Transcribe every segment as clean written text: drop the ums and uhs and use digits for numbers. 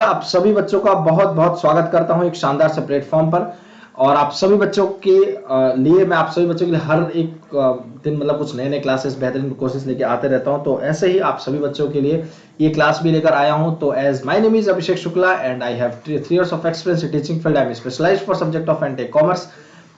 आप सभी बच्चों का बहुत बहुत स्वागत करता हूं एक शानदार से प्लेटफॉर्म पर। और आप सभी बच्चों के लिए मैं आप सभी बच्चों के लिए हर एक दिन मतलब कुछ नए नए क्लासेस बेहतरीन कोर्सेज लेके आते रहता हूं। तो ऐसे ही आप सभी बच्चों के लिए ये क्लास भी लेकर आया हूं। तो as my name is Abhishek Shukla and I have 3 years of experience in teaching field. I am specialized for subject of and commerce.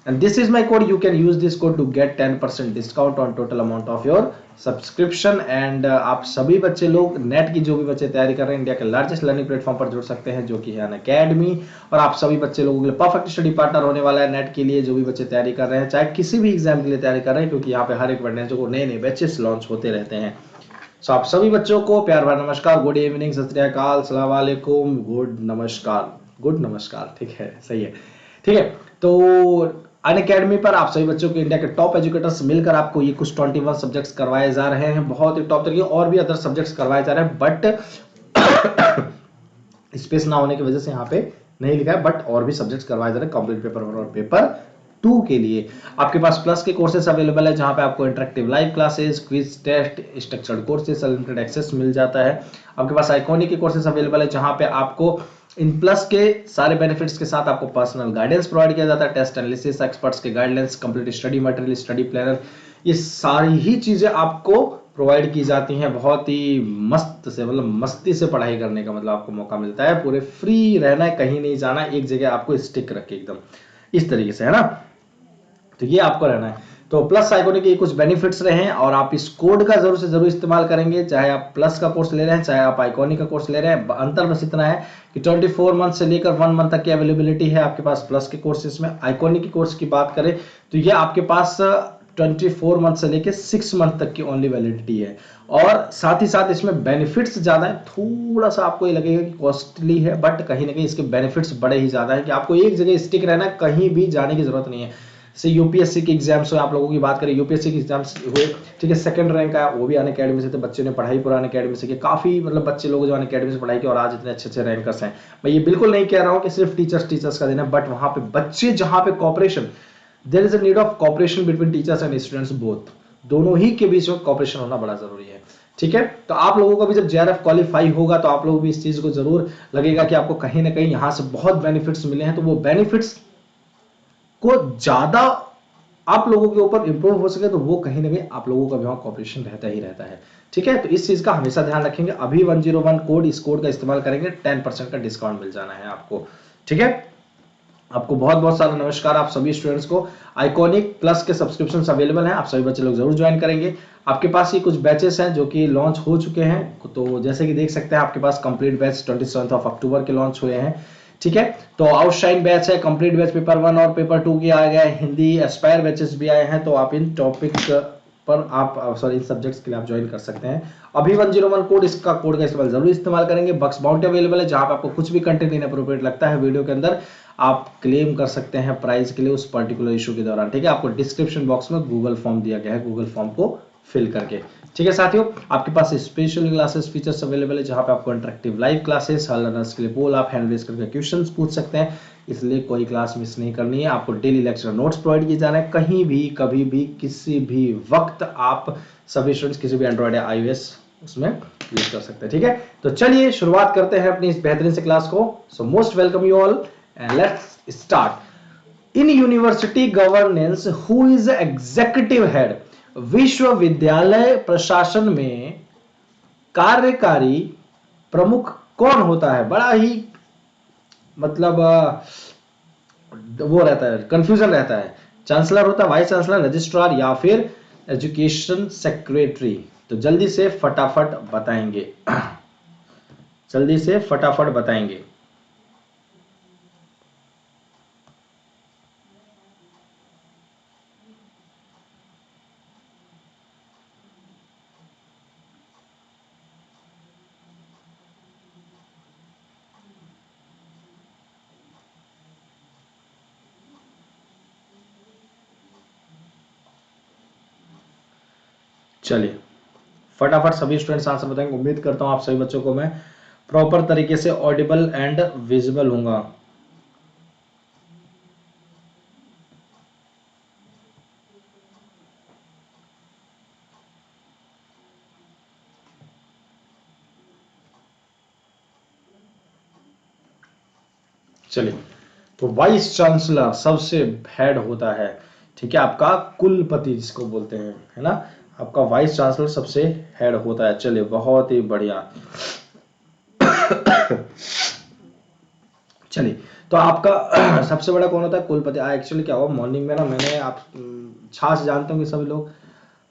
And this is my code. You can use this code to get 10% discount on total amount of your subscription. And आप सभी बच्चे लोग net की जो भी बच्चे तैयारी कर रहे हैं इंडिया के लार्जेस्ट लर्निंग प्लेटफॉर्म पर जुड़ सकते हैं जो कि है अनअकैडमी। और आप सभी बच्चे लोगों के लिए परफेक्ट स्टडी पार्टनर होने वाला है नेट के लिए जो भी बच्चे तैयारी कर रहे हैं चाहे किसी भी एग्जाम के लिए तैयारी कर रहे हैं, क्योंकि यहाँ पे हर एक वेडनेसडे को नए नए बैचेस लॉन्च होते रहते हैं। सो आप सभी बच्चों को प्यार भरा नमस्कार, गुड इवनिंग, सत श्री अकाल, अस्सलाम वालेकुम, गुड नमस्कार, गुड नमस्कार, ठीक है, सही है, ठीक है। तो अनअकैडमी पर आप सभी बच्चों को इंडिया के टॉप एजुकेटर्स मिलकर आपको ये कुछ 21 सब्जेक्ट्स करवाए जा रहे हैं, बहुत ही टॉप तरीके, और भी अदर सब्जेक्ट्स करवाए जा रहे हैं, बट स्पेस ना होने की वजह से यहाँ पे नहीं लिखा है, बट और भी सब्जेक्ट्स करवाए जा रहे हैं कंप्लीट पेपर 1 और पेपर 2 के लिए। आपके पास प्लस के कोर्सेस अवेलेबल है जहां पे आपको interactive live classes, quiz test, structured courses, unlimited access मिल जाता है। आपके पास आइकॉनिक के कोर्सेस अवेलेबल है जहां पे आपको इन प्लस के सारे बेनिफिट्स के साथ आपको पर्सनल गाइडेंस प्रोवाइड किया जाता है, टेस्ट एनालिसिस, एक्सपर्ट्स के guidelines, complete study material, study planner, ये सारी ही चीजें आपको प्रोवाइड की जाती हैं। बहुत ही मस्त से मतलब मस्ती से पढ़ाई करने का मतलब आपको मौका मिलता है, पूरे फ्री रहना है, कहीं नहीं जाना, एक जगह आपको स्टिक रखे एकदम इस तरीके से, है ना। तो ये आपको रहना है। तो प्लस आइकॉनिक के कुछ बेनिफिट्स रहे हैं और आप इस कोड का जरूर से जरूर इस्तेमाल करेंगे, चाहे आप प्लस का कोर्स ले रहे हैं चाहे आप आइकॉनिक का कोर्स ले रहे हैं। अंतर बस इतना है कि 24 मंथ से लेकर 1 मंथ तक की अवेलेबिलिटी है आपके पास प्लस के कोर्सेज में। आइकॉनिक के कोर्स की बात करें तो ये आपके पास 24 मंथ से लेकर 6 मंथ तक की ओनली वैलिडिटी है। और साथ ही साथ इसमें बेनिफिट्स ज्यादा है, थोड़ा सा आपको ये लगेगा कि कॉस्टली है, बट कहीं ना कहीं इसके बेनिफिट्स बड़े ही ज्यादा है कि आपको एक जगह स्टिक रहना है, कहीं भी जाने की जरूरत नहीं है। से यूपीएससी के एग्जाम्स हुए, आप लोगों की बात करें यूपीएससी के एग्जाम्स हुए, ठीक है, सेकंड रैंक आया, वो भी अनअकैडमी से थे, बच्चों ने पढ़ाई पूरा अनअकैडमी से की, काफी मतलब बच्चे लोग जो अनअकैडमी से पढ़ाई की और आज इतने अच्छे अच्छे रैंकर्स हैं। मैं ये बिल्कुल नहीं कह रहा हूँ कि सिर्फ टीचर्स का देना, बट वहां पे बच्चे जहां पे cooperation, there is a need of cooperation between teachers and students both, दोनों ही के बीच में कॉपरेशन होना बड़ा जरूरी है, ठीक है। तो आप लोगों का भी जब जेआरएफ क्वालिफाई होगा तो आप लोगों भी इस चीज को जरूर लगेगा कि आपको कहीं ना कहीं यहां से बहुत बेनिफिट्स मिले हैं। तो वो बेनिफिट्स को ज्यादा आप लोगों के ऊपर इंप्रूव हो सके तो वो कहीं ना कहीं आप लोगों का भी वहां कॉपरेशन रहता ही रहता है, ठीक है। तो इस चीज का हमेशा ध्यान रखेंगे। अभी 101 कोड, इस कोड का इस्तेमाल करेंगे, 10% का डिस्काउंट मिल जाना है आपको, ठीक है। आपको बहुत बहुत सारा नमस्कार आप सभी स्टूडेंट्स को। आइकॉनिक प्लस के सब्सक्रिप्शन अवेलेबल हैं, आप सभी बच्चे लोग जरूर ज्वाइन करेंगे। आपके पास ये कुछ बैचेस हैं जो कि लॉन्च हो चुके हैं, तो जैसे कि देख सकते हैं आपके पास कंप्लीट बैच 27 अक्टूबर के लॉन्च हुए हैं, ठीक है। तो आउटशाइन बैच है, कंप्लीट बैच पेपर 1 और पेपर 2 के आ गए, हिंदी एस्पायर बैचेस भी आए हैं। तो आप इन टॉपिक पर आप सॉरी इन सब्जेक्ट्स के लिए आप ज्वाइन कर सकते हैं। अभी 101 कोड, इसका कोड का इस्तेमाल जरूर इस्तेमाल करेंगे। बक्स बाउंटी अवेलेबल है जहां पे आपको कुछ भी कंटेंट इनअप्रोप्रिएट लगता है वीडियो के अंदर आप क्लेम कर सकते हैं प्राइस के लिए उस पर्टिकुलर इशू के दौरान, ठीक है। आपको डिस्क्रिप्शन बॉक्स में गूगल फॉर्म दिया गया है, गूगल फॉर्म को फिल करके, ठीक है साथियों। आपके पास स्पेशल क्लासेस फीचर्स अवेलेबल है जहां पे आपको इंटरेक्टिव लाइव क्लासेस, हर लर्नर्स के लिए पोल आप हैंड रेज करके क्वेश्चंस पूछ सकते हैं, इसलिए कोई क्लास मिस नहीं करनी है। आपको डेली लेक्चर नोट्स प्रोवाइड किए जा रहे हैं, कहीं भी कभी भी किसी भी वक्त आप सभी स्टूडेंट्स किसी भी एंड्रॉइड या iOS उसमें यूज कर सकते हैं, ठीक है। तो चलिए शुरुआत करते हैं अपनी इस बेहतरीन से क्लास को। So most welcome you all and let's start. In university governance who is executive head, विश्वविद्यालय प्रशासन में कार्यकारी प्रमुख कौन होता है? बड़ा ही मतलब वो रहता है, कंफ्यूजन रहता है। चांसलर होता है, वाइस चांसलर, रजिस्ट्रार या फिर एजुकेशन सेक्रेटरी? तो जल्दी से फटाफट बताएंगे जल्दी से फटाफट बताएंगे। चलिए फटाफट सभी स्टूडेंट्स आंसर बताएंगे। उम्मीद करता हूं आप सभी बच्चों को मैं प्रॉपर तरीके से ऑडिबल एंड विजिबल हूंगा। चलिए, तो वाइस चांसलर सबसे हेड होता है, ठीक है, आपका कुलपति जिसको बोलते हैं, है ना, आपका वाइस चांसलर सबसे हेड होता है। चलिए, बहुत ही बढ़िया। चलिए, तो आपका सबसे बड़ा कौन होता है? कुलपति। एक्चुअली क्या हुआ, मॉर्निंग में ना मैंने आप छाछ जानते होंगे सभी लोग,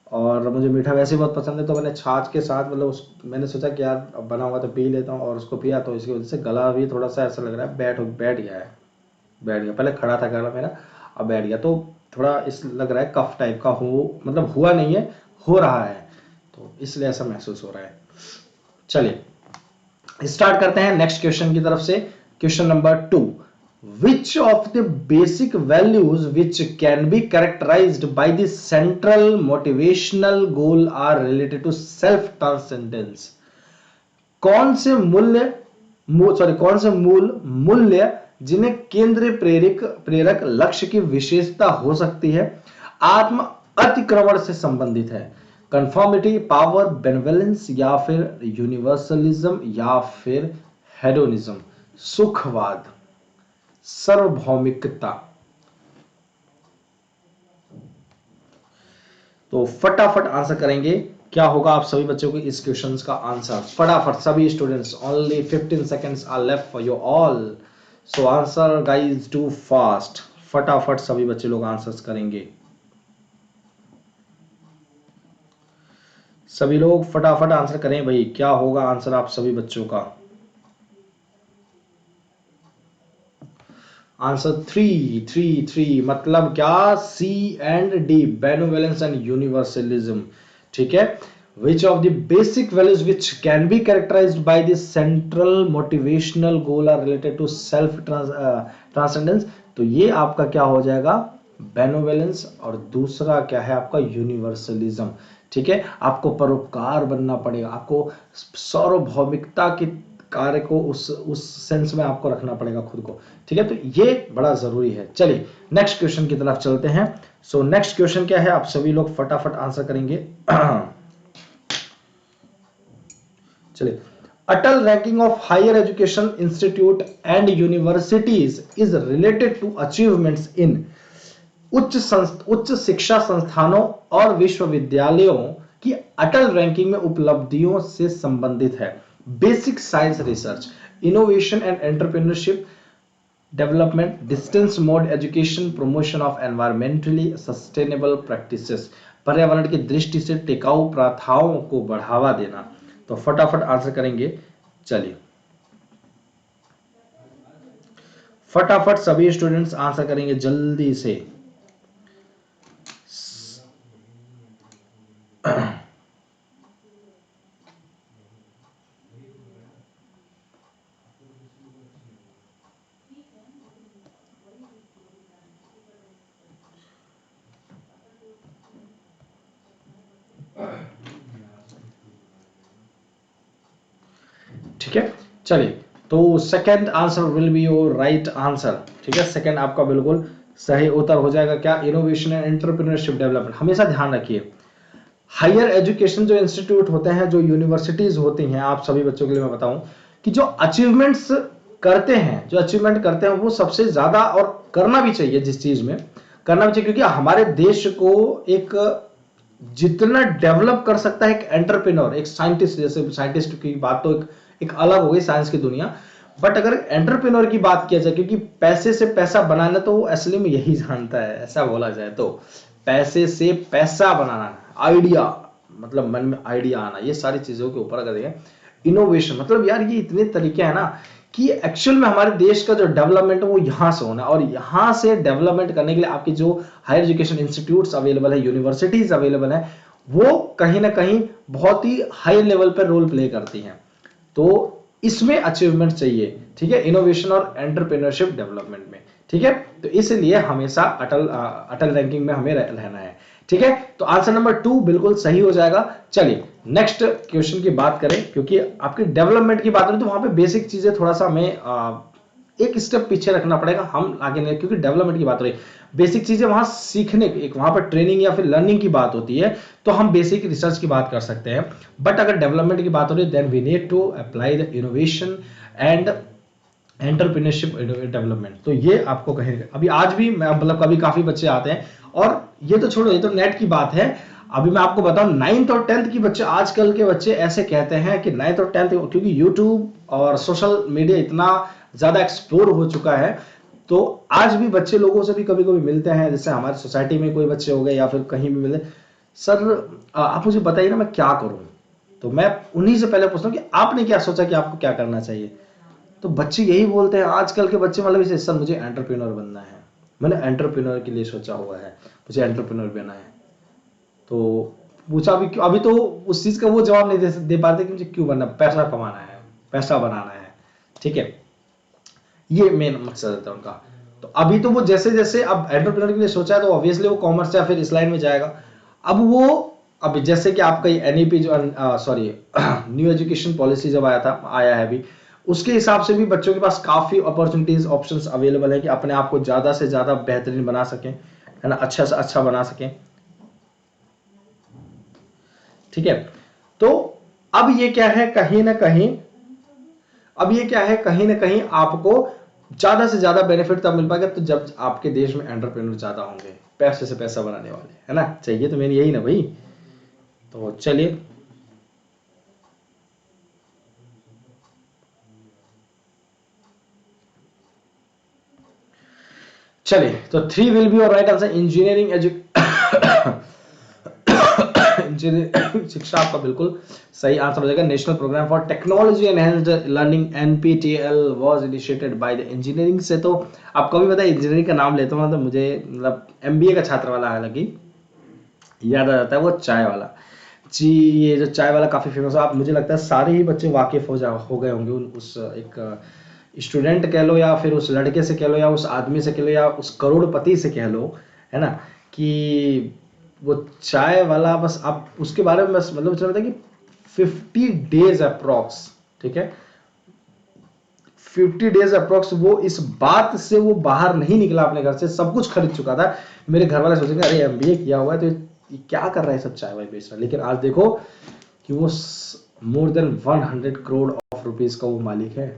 और मुझे मीठा वैसे ही बहुत पसंद है, तो मैंने छाछ के साथ मतलब उस मैंने सोचा कि यार अब बना हुआ तो पी लेता हूँ, और उसको पिया तो इसकी वजह से गला भी थोड़ा सा ऐसा लग रहा है बैठ गया है। बैठ गया, पहले खड़ा था गला मेरा, अब बैठ गया, तो थोड़ा इस लग रहा है कफ टाइप का हो, मतलब हुआ नहीं है, हो रहा है, तो इसलिए ऐसा महसूस हो रहा है। चलिए स्टार्ट करते हैं नेक्स्ट क्वेश्चन की तरफ से। Question number 2, which of the basic values which can be characterized by the central motivational goal are related to self transcendence? कौन से मूल मूल्य जिन्हें केंद्रीय प्रेरक लक्ष्य की विशेषता हो सकती है, आत्म अतिक्रमण से संबंधित है? कंफर्मिटी, पावर, बेनेवलेंस, या फिर यूनिवर्सलिज्म, या फिर हेडोनिज्म, सुखवाद, सार्वभौमिकता? तो फटाफट आंसर करेंगे, क्या होगा आप सभी बच्चों को इस क्वेश्चन का आंसर? फटाफट सभी students, only 15 seconds are left for you all, so answer guys do fast. फटाफट सभी बच्चे लोग आंसर्स करेंगे, सभी लोग फटाफट आंसर करें भाई, क्या होगा आंसर आप सभी बच्चों का? आंसर 3 मतलब क्या? सी एंड डी, बेनेवलेंस एंड यूनिवर्सलिज्म, ठीक है। Which of the basic values which can be characterized by the central motivational goal are related to self transcendence? तो ये आपका क्या हो जाएगा? बेनेवलेंस, और दूसरा क्या है आपका? यूनिवर्सलिज्म, ठीक है। आपको परोपकार बनना पड़ेगा, आपको सार्वभौमिकता के कार्य को उस सेंस में आपको रखना पड़ेगा खुद को, ठीक है, तो ये बड़ा जरूरी है। चलिए नेक्स्ट क्वेश्चन की तरफ चलते हैं। सो नेक्स्ट क्वेश्चन क्या है, आप सभी लोग फटाफट आंसर करेंगे। चलिए, Atal ranking of higher education institute and universities is related to achievements in उच्च शिक्षा संस्थानों और विश्वविद्यालयों की अटल रैंकिंग में उपलब्धियों से संबंधित है। Basic science research, innovation and entrepreneurship development, distance mode education, promotion of environmentally sustainable practices, पर्यावरण की दृष्टि से टिकाऊ प्रथाओं को बढ़ावा देना। तो फटाफट आंसर करेंगे, चलिए फटाफट सभी स्टूडेंट्स आंसर करेंगे जल्दी से। ठीक है, चलिए, तो second answer will be your right answer, ठीक है, सेकंड आपका बिल्कुल सही उत्तर हो जाएगा। क्या? Innovation and entrepreneurship development. हमेशा ध्यान रखिए, हायर एजुकेशन जो इंस्टीट्यूट होते हैं, जो यूनिवर्सिटीज होती हैं, आप सभी बच्चों के लिए मैं बताऊं कि जो अचीवमेंट्स करते हैं, जो अचीवमेंट करते हैं, वो सबसे ज्यादा, और करना भी चाहिए, जिस चीज में करना भी चाहिए, क्योंकि हमारे देश को एक जितना डेवलप कर सकता है एक एंटरप्रेन्योर, एक साइंटिस्ट, जैसे साइंटिस्ट की बात तो एक अलग हो गई साइंस की दुनिया, बट अगर एंटरप्रेन्योर की बात किया जाए, क्योंकि पैसे से पैसा बनाना तो वो असली में यही जानता है, ऐसा बोला जाए तो पैसे से पैसा बनाना, आइडिया, मतलब मन में आइडिया आना, ये सारी चीजों के ऊपर अगर देखें, इनोवेशन मतलब यार ये इतने तरीके हैं ना कि एक्चुअल में हमारे देश का जो डेवलपमेंट है वो यहां से होना है, और यहां से डेवलपमेंट करने के लिए आपकी जो हायर एजुकेशन इंस्टीट्यूट्स अवेलेबल है, यूनिवर्सिटीज अवेलेबल है, वो कहीं ना कहीं बहुत ही हाई लेवल पर रोल प्ले करती हैं। तो इसमें अचीवमेंट चाहिए, ठीक है, इनोवेशन और एंटरप्रेन्योरशिप डेवलपमेंट में, ठीक है, तो इसलिए हमेशा अटल रैंकिंग में हमें रहना है, ठीक है। तो आंसर नंबर 2 बिल्कुल सही हो जाएगा। चलिए नेक्स्ट क्वेश्चन की बात करें, क्योंकि आपकी डेवलपमेंट की बात करें तो वहां पे बेसिक चीजें थोड़ा सा हमें एक स्टेप पीछे रखना पड़ेगा, हम आगे नहीं, क्योंकि डेवलपमेंट की बात हो रही है, बेसिक चीजें वहां सीखने, एक वहां पर ट्रेनिंग या फिर लर्निंग की बात होती है, तो हम बेसिक रिसर्च की बात कर सकते हैं, बट अगर डेवलपमेंट की बात हो रही है, then we need to apply the innovation and entrepreneurship development. तो ये आपको कहीं अभी आज भी मतलब कभी काफी बच्चे आते हैं, और ये तो छोड़ो, ये तो नेट की बात है। अभी मैं आपको बताऊं, 9th और 10th की बच्चे, आजकल के बच्चे ऐसे कहते हैं कि 9th और 10th, क्योंकि यूट्यूब और सोशल मीडिया इतना ज्यादा एक्सप्लोर हो चुका है, तो आज भी बच्चे लोगों से भी कभी कभी मिलते हैं, जैसे हमारी सोसाइटी में कोई बच्चे हो गए या फिर कहीं भी मिले, सर आप मुझे बताइए ना मैं क्या करूं। तो मैं उन्हीं से पहले पूछता हूं कि आपने क्या सोचा कि आपको क्या करना चाहिए। तो बच्चे यही बोलते हैं आजकल के बच्चे, मतलब इसे, सर मुझे एंटरप्रेन्योर बनना है, मैंने एंटरप्रेन्योर के लिए सोचा हुआ है, मुझे एंटरप्रेन्योर बनना है। तो पूछा अभी क्यों, अभी तो उस चीज का वो जवाब नहीं दे पाते कि मुझे क्यों बनना, पैसा कमाना है, पैसा बनाना है, ठीक है, ये मेन मकसद रहता है उनका। तो अभी तो वो जैसे जैसे अब एंटरप्रेन्योर के लिए सोचा है, तो ऑब्वियसली वो कॉमर्स या फिर इस लाइन में जाएगा। अब वो, अब जैसे कि आपका एनईपी जो, सॉरी न्यू एजुकेशन पॉलिसी जब आया है अभी, उसके हिसाब से भी बच्चों के पास काफी अपॉर्चुनिटीज, ऑप्शंस अवेलेबल है कि अपने आप को ज्यादा से ज्यादा बेहतरीन बना सकें, है ना, अच्छा से अच्छा बना सकें, ठीक है। तो अब ये क्या है, कहीं ना कहीं, अब ये क्या है, कहीं ना कहीं आपको ज्यादा से ज्यादा बेनिफिट तब मिल पाएगा तो जब आपके देश में एंटरप्रेन्योर ज्यादा होंगे, पैसे से पैसा बनाने वाले, है ना, चाहिए तो मेरी यही ना भाई। तो चलिए, चलिए तो 3 will be your right answer. Engineering engineering शिक्षा आपका बिल्कुल सही आंसर हो जाएगा। National programme for technology enhanced learning NPTEL was initiated by the engineering से। तो आपको भी पता है, इंजीनियरिंग का नाम लेता हूँ ना तो मुझे मतलब एमबीए का छात्र वाला हालांकि याद आ जाता है, वो चाय वाला जी। ये जो चाय वाला काफी फेमस है, आप मुझे लगता है सारे ही बच्चे वाकिफ हो गए होंगे उस एक स्टूडेंट कह लो, या फिर उस लड़के से कह लो, या उस आदमी से कह लो, या उस करोड़पति से कह लो, है ना, कि वो चाय वाला, बस आप उसके बारे में बस मतलब मुझे लगता है कि 50 डेज अप्रोक्स, ठीक है, 50 डेज अप्रोक्स वो इस बात से वो बाहर नहीं निकला अपने घर से, सब कुछ खरीद चुका था। मेरे घर वाले सोचेंगे अरे एमबीए किया हुआ है तो ये क्या कर रहा है, सब चाय वाय बेच रहा है, लेकिन आज देखो कि वो more than 100 crore of rupees का वो मालिक है,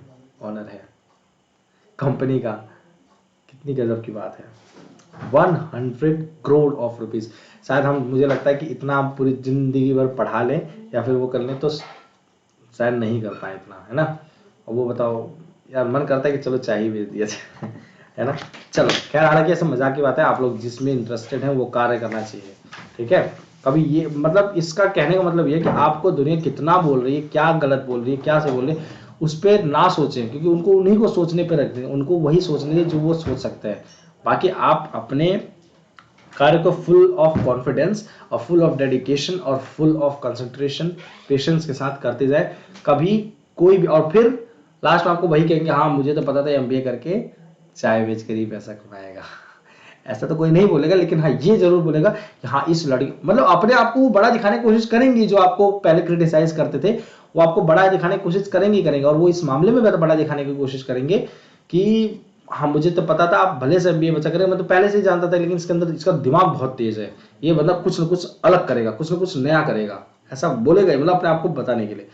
ऑनर है कंपनी का। कितनी गजब की बात है, 100 करोड़ ऑफ रुपीज। शायद हम, मुझे लगता है कि इतना हम पूरी जिंदगी भर पढ़ा लें या फिर वो कर लें तो शायद नहीं कर पाए इतना, है ना। और वो बताओ, यार मन करता है कि चलो चाय ही बेच दिया जाए है ना। चलो खैर, हालांकि ऐसा मजाक की बात है, आप लोग जिसमें इंटरेस्टेड हैं वो कार्य करना चाहिए, ठीक है। कभी ये मतलब, इसका कहने का मतलब ये है कि आपको दुनिया कितना बोल रही है, क्या गलत बोल रही है, क्या से बोल रही है, उस पर ना सोचें, क्योंकि उनको उन्हीं को सोचने पर रख दें, उनको वही सोचने दें जो वो सोच सकते हैं। बाकी आप अपने कार्य को फुल ऑफ कॉन्फिडेंस और फुल ऑफ डेडिकेशन और फुल ऑफ कंसंट्रेशन, पेशेंस के साथ करते जाए। कभी कोई भी, और फिर लास्ट में आपको वही कहेंगे, हाँ मुझे तो पता था एमबीए करके चाय बेच कर ही पैसा कमाएगा ऐसा तो कोई नहीं बोलेगा, लेकिन हाँ ये जरूर बोलेगा कि हाँ इस लड़की, मतलब अपने आप को बड़ा दिखाने की कोशिश करेंगी, जो आपको पहले क्रिटिसाइज करते थे वो आपको बड़ा दिखाने की कोशिश करेंगे, और वो इस मामले में बड़ा दिखाने की कोशिश करेंगे कि हाँ मुझे तो पता था, आप भले से एमबीए बचा करें, मैं तो पहले से ही जानता था, लेकिन इसके अंदर इसका दिमाग बहुत तेज है, ये बंदा कुछ ना कुछ अलग करेगा, कुछ ना कुछ नया करेगा, ऐसा बोलेगा मतलब अपने आप को बताने के लिए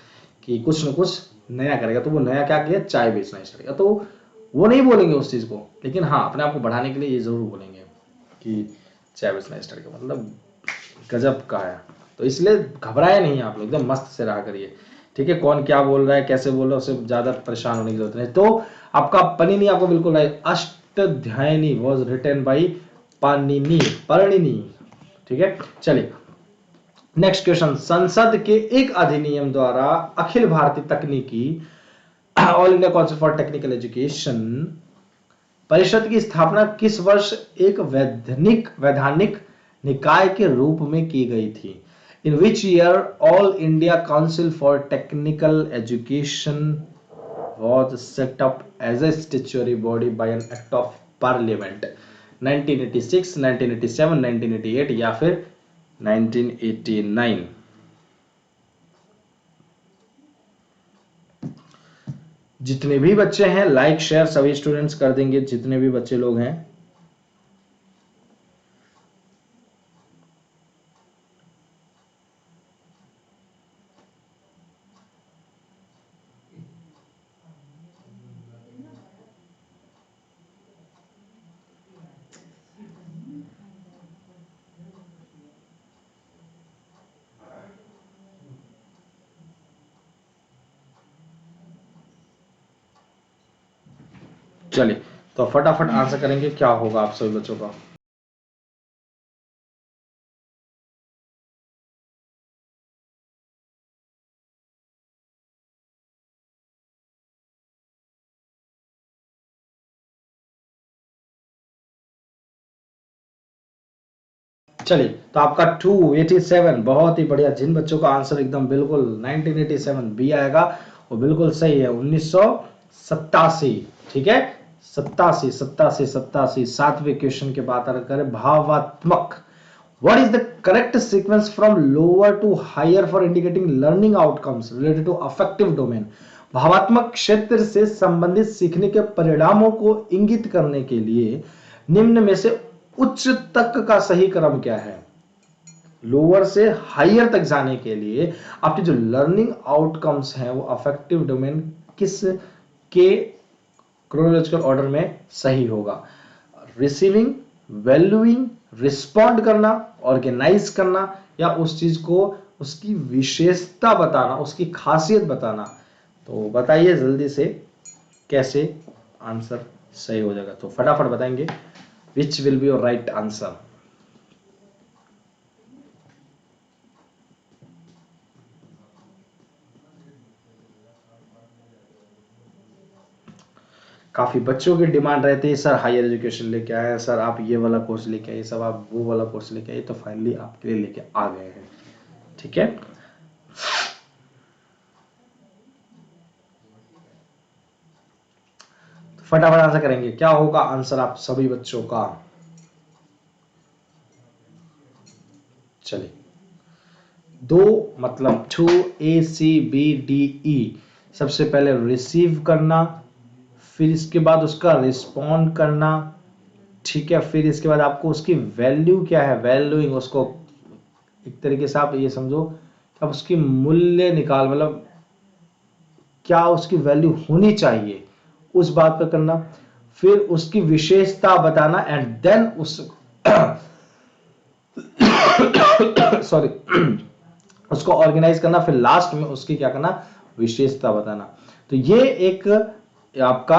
कि कुछ ना कुछ नया करेगा। तो वो नया क्या किया, चाय बेचना स्टार्ट किया। तो वो नहीं बोलेंगे उस चीज को, लेकिन हाँ अपने आप को बढ़ाने के लिए ये जरूर बोलेंगे कि चाय बेचना स्टार्ट किया, मतलब गजब का है। तो इसलिए घबराए नहीं आप लोग, एकदम मस्त से रहा करिए, ठीक है। कौन क्या बोल रहा है, कैसे बोल रहा है, उससे ज्यादा परेशान होने की जरूरत नहीं। तो आपका पनिनी आपको बिल्कुल right, Ashtadhyayi was written by Panini, परिणिनी, ठीक है। चलिए नेक्स्ट क्वेश्चन, संसद के एक अधिनियम द्वारा अखिल भारतीय तकनीकी all India Council for Technical education परिषद की स्थापना किस वर्ष एक वैधानिक निकाय के रूप में की गई थी। In which year All India Council for Technical Education was set up as a statutory body by an act of Parliament, 1986, 1987, 1988 या फिर 1989। जितने भी बच्चे हैं लाइक शेयर सभी स्टूडेंट्स कर देंगे, जितने भी बच्चे लोग हैं। चलिए तो फटाफट आंसर करेंगे, क्या होगा आप सभी बच्चों का। चलिए तो आपका 287, बहुत ही बढ़िया। जिन बच्चों का आंसर एकदम बिल्कुल 1987 बी आएगा वो बिल्कुल सही है, 1987। ठीक है, 87 87 87। सातवें क्वेश्चन के बात अगर करें, भावात्मक, what is the correct sequence from lower to higher for indicating learning outcomes related to affective domain। भावात्मक क्षेत्र से संबंधित सीखने के परिणामों को इंगित करने के लिए निम्न में से उच्च तक का सही क्रम क्या है। लोअर से हायर तक जाने के लिए आपके जो लर्निंग आउटकम्स हैं वो अफेक्टिव डोमेन किस के क्रोनोलॉजिकल ऑर्डर में सही होगा। रिसीविंग, वैल्यूइंग, रिस्पॉन्ड करना, ऑर्गेनाइज करना, या उस चीज को उसकी विशेषता बताना, उसकी खासियत बताना। तो बताइए जल्दी से कैसे आंसर सही हो जाएगा, तो फटाफट बताएंगे विच will be your right answer. काफी बच्चों की डिमांड रहती है, सर हायर एजुकेशन लेके आए, सर आप ये वाला कोर्स लेके आइए, सब आप वो वाला कोर्स लेके आइए, तो फाइनली आपके लिए लेके आ गए हैं। ठीक है, तो फटाफट आंसर करेंगे, क्या होगा आंसर आप सभी बच्चों का। चलिए, दो मतलब 2 ACBDE। सबसे पहले रिसीव करना, फिर इसके बाद उसका रिस्पॉन्ड करना। ठीक है, फिर इसके बाद आपको उसकी वैल्यू क्या है, वैल्यूइंग, उसको एक तरीके से आप ये समझो अब उसकी मूल्य निकाल, मतलब क्या उसकी वैल्यू होनी चाहिए उस बात पर करना। फिर उसकी विशेषता बताना एंड देन उस सॉरी उसको ऑर्गेनाइज करना, फिर लास्ट में उसकी क्या करना, विशेषता बताना। तो ये एक आपका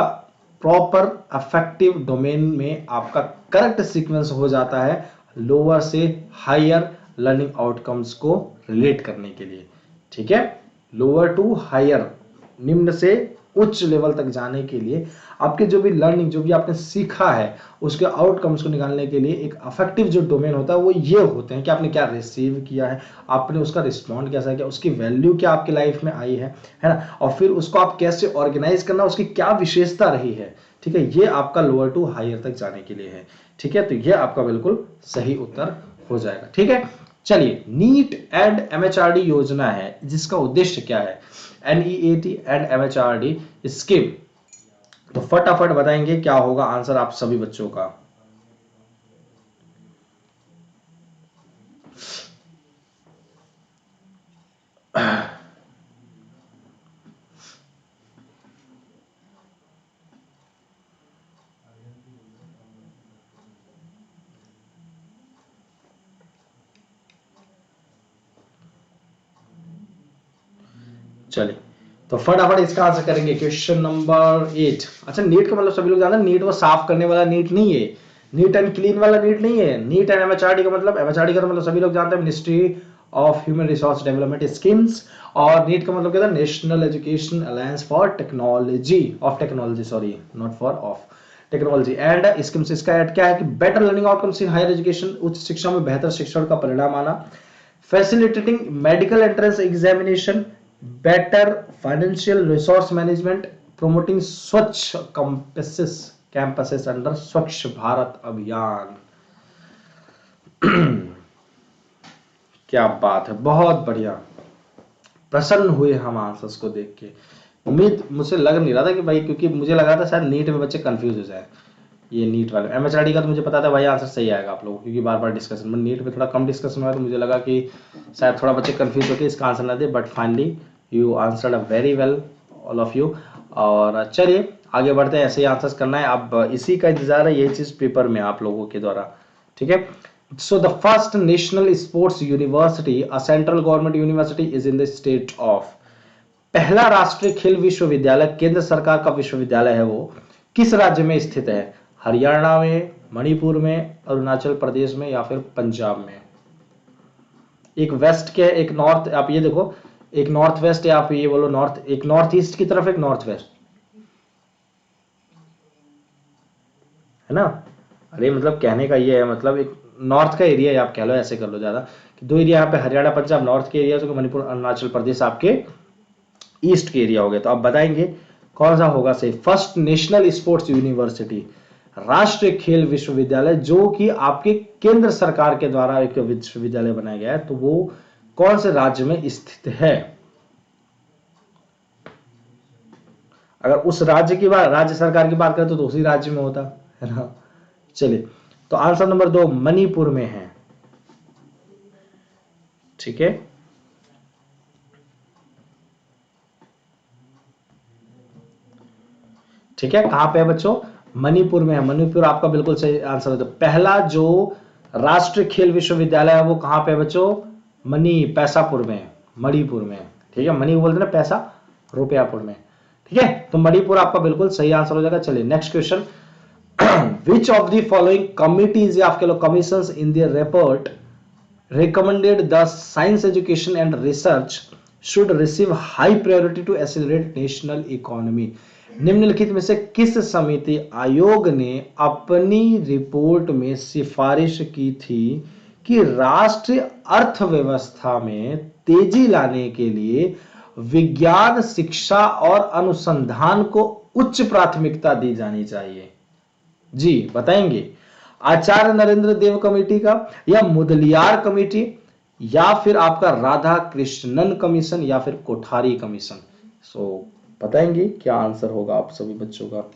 प्रॉपर अफेक्टिव डोमेन में आपका करेक्ट सीक्वेंस हो जाता है लोअर से हायर लर्निंग आउटकम्स को रिलेट करने के लिए। ठीक है, लोअर टू हायर, निम्न से उच्च लेवल तक जाने के लिए आपके जो भी लर्निंग, जो भी आपने सीखा है उसके आउटकम्स को निकालने के लिए एक अफेक्टिव जो डोमेन होता है वो ये होते हैं कि आपने क्या रिसीव किया है, आपने उसका रिस्पॉन्ड कैसा किया, उसकी वैल्यू क्या आपके लाइफ में आई है ना, और फिर उसको आप कैसे ऑर्गेनाइज करना, उसकी क्या विशेषता रही है। ठीक है, ये आपका लोअर टू हायर तक जाने के लिए है। ठीक है, तो ये आपका बिल्कुल सही उत्तर हो जाएगा। ठीक है, चलिए, नीट एंड एमएचआरडी योजना है जिसका उद्देश्य क्या है, NEAT एंड MHRD स्कीम। तो फटाफट बताएंगे क्या होगा आंसर आप सभी बच्चों का। चलिए तो फटाफट इसका आंसर करेंगे, क्वेश्चन नंबर 8। अच्छा, नीट का मतलब सभी लोग जानते हैं, नीट वो साफ करने वाला नीट नहीं है, नीट एंड क्लीन वाला नीट नहीं है। नीट एंड एमएचआरडी का मतलब, एमएचआरडी का मतलब सभी लोग जानते हैं ministry of human resource development schemes, और नीट का मतलब क्या था, national education alliance for technology, of technology, sorry not for of technology and schemes. इसका एड क्या है कि better learning outcomes in higher education, उच्च शिक्षा में बेहतर शिक्षण का परिणाम आना, facilitating medical entrance examination, better financial resource management, promoting swachh campuses under Swachh Bharat अभियान। क्या बात है, बहुत बढ़िया, प्रसन्न हुए हम आंसर्स को देख के। उम्मीद मुझे लग नहीं रहा था कि भाई, क्योंकि मुझे लगा था शायद नीट में बच्चे कंफ्यूज हो जाए, ये नीट वाले। एमएचआरडी का तो मुझे पता था भाई आंसर सही आएगा आप लोगों, क्योंकि बार बार डिस्कशन में, नीट में थोड़ा कम डिस्कशन हुआ, तो मुझे लगा कि शायद थोड़ा बच्चे कंफ्यूज होकर इसका आंसर ना दे, but finally you answered a very well all of you. और चलिए आगे बढ़ते हैं, ऐसे ही आंसर्स करना है, अब इसी का इंतजार है, यही चीज पेपर में आप लोगों के द्वारा। ठीक है, so the first national sports university, a central government university, is in the state of. पहला राष्ट्रीय खेल विश्वविद्यालय केंद्र सरकार का विश्वविद्यालय है वो किस राज्य में स्थित है? हरियाणा में, मणिपुर में, अरुणाचल प्रदेश में या फिर पंजाब में? एक वेस्ट के, एक नॉर्थ, आप ये देखो, एक नॉर्थ वेस्ट, या आप ये बोलो नॉर्थ, एक नॉर्थ ईस्ट की तरफ, एक नॉर्थ वेस्ट, है ना। अरे मतलब कहने का ये है, मतलब एक नॉर्थ का एरिया है, आप कह लो, ऐसे कर लो ज्यादा, कि दो एरिया यहाँ पे, हरियाणा पंजाब नॉर्थ के एरिया, तो मणिपुर अरुणाचल प्रदेश आपके ईस्ट के एरिया हो गए। तो आप बताएंगे कौन सा होगा सही। फर्स्ट नेशनल स्पोर्ट्स यूनिवर्सिटी, राष्ट्रीय खेल विश्वविद्यालय, जो कि आपके केंद्र सरकार के द्वारा एक विश्वविद्यालय बनाया गया है, तो वो कौन से राज्य में स्थित है? अगर उस राज्य की बात, राज्य सरकार की बात करें तो उसी राज्य में होता है ना। चलिए, तो आंसर नंबर 2 मणिपुर में है। ठीक है, ठीक है, कहां पे है बच्चों? मणिपुर में है। मणिपुर आपका बिल्कुल सही आंसर है। तो पहला जो राष्ट्रीय खेल विश्वविद्यालय है वो कहां पे है बच्चों? पैसापुर में, मणिपुर में। ठीक है, मणि बोलते ना, पैसा रुपयापुर में। ठीक है, तो मणिपुर आपका बिल्कुल सही आंसर हो जाएगा। चलिए next question. Which of the following committees, या आपके लोग commissions in the report recommended the science education and research should receive high priority to accelerate national economy? निम्नलिखित में से किस समिति आयोग ने अपनी रिपोर्ट में सिफारिश की थी कि राष्ट्रीय अर्थव्यवस्था में तेजी लाने के लिए विज्ञान शिक्षा और अनुसंधान को उच्च प्राथमिकता दी जानी चाहिए? जी बताएंगे। आचार्य नरेंद्र देव कमेटी का, या मुदलियार कमेटी, या फिर आपका राधा कृष्णन कमीशन, या फिर कोठारी कमीशन? सो बताएंगे क्या आंसर होगा आप सभी बच्चों का।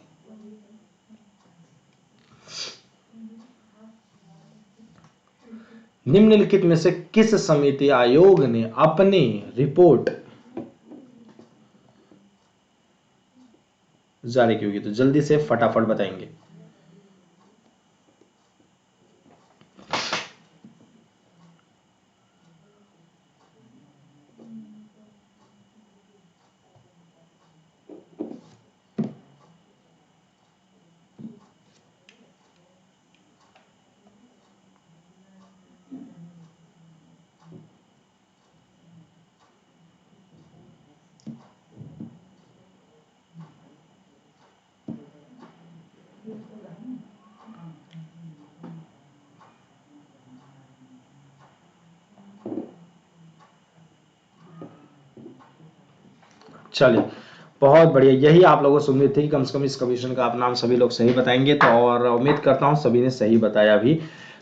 निम्नलिखित में से किस समिति आयोग ने अपनी रिपोर्ट जारी की होगी? तो जल्दी से फटाफट बताएंगे। चलिए, बहुत बढ़िया। यही आप लोगों से उम्मीद थी कि कम से कम इस कमीशन का आप नाम सभी लोग सही बताएंगे, तो और उम्मीद करता हूं सभी ने सही बताया भी।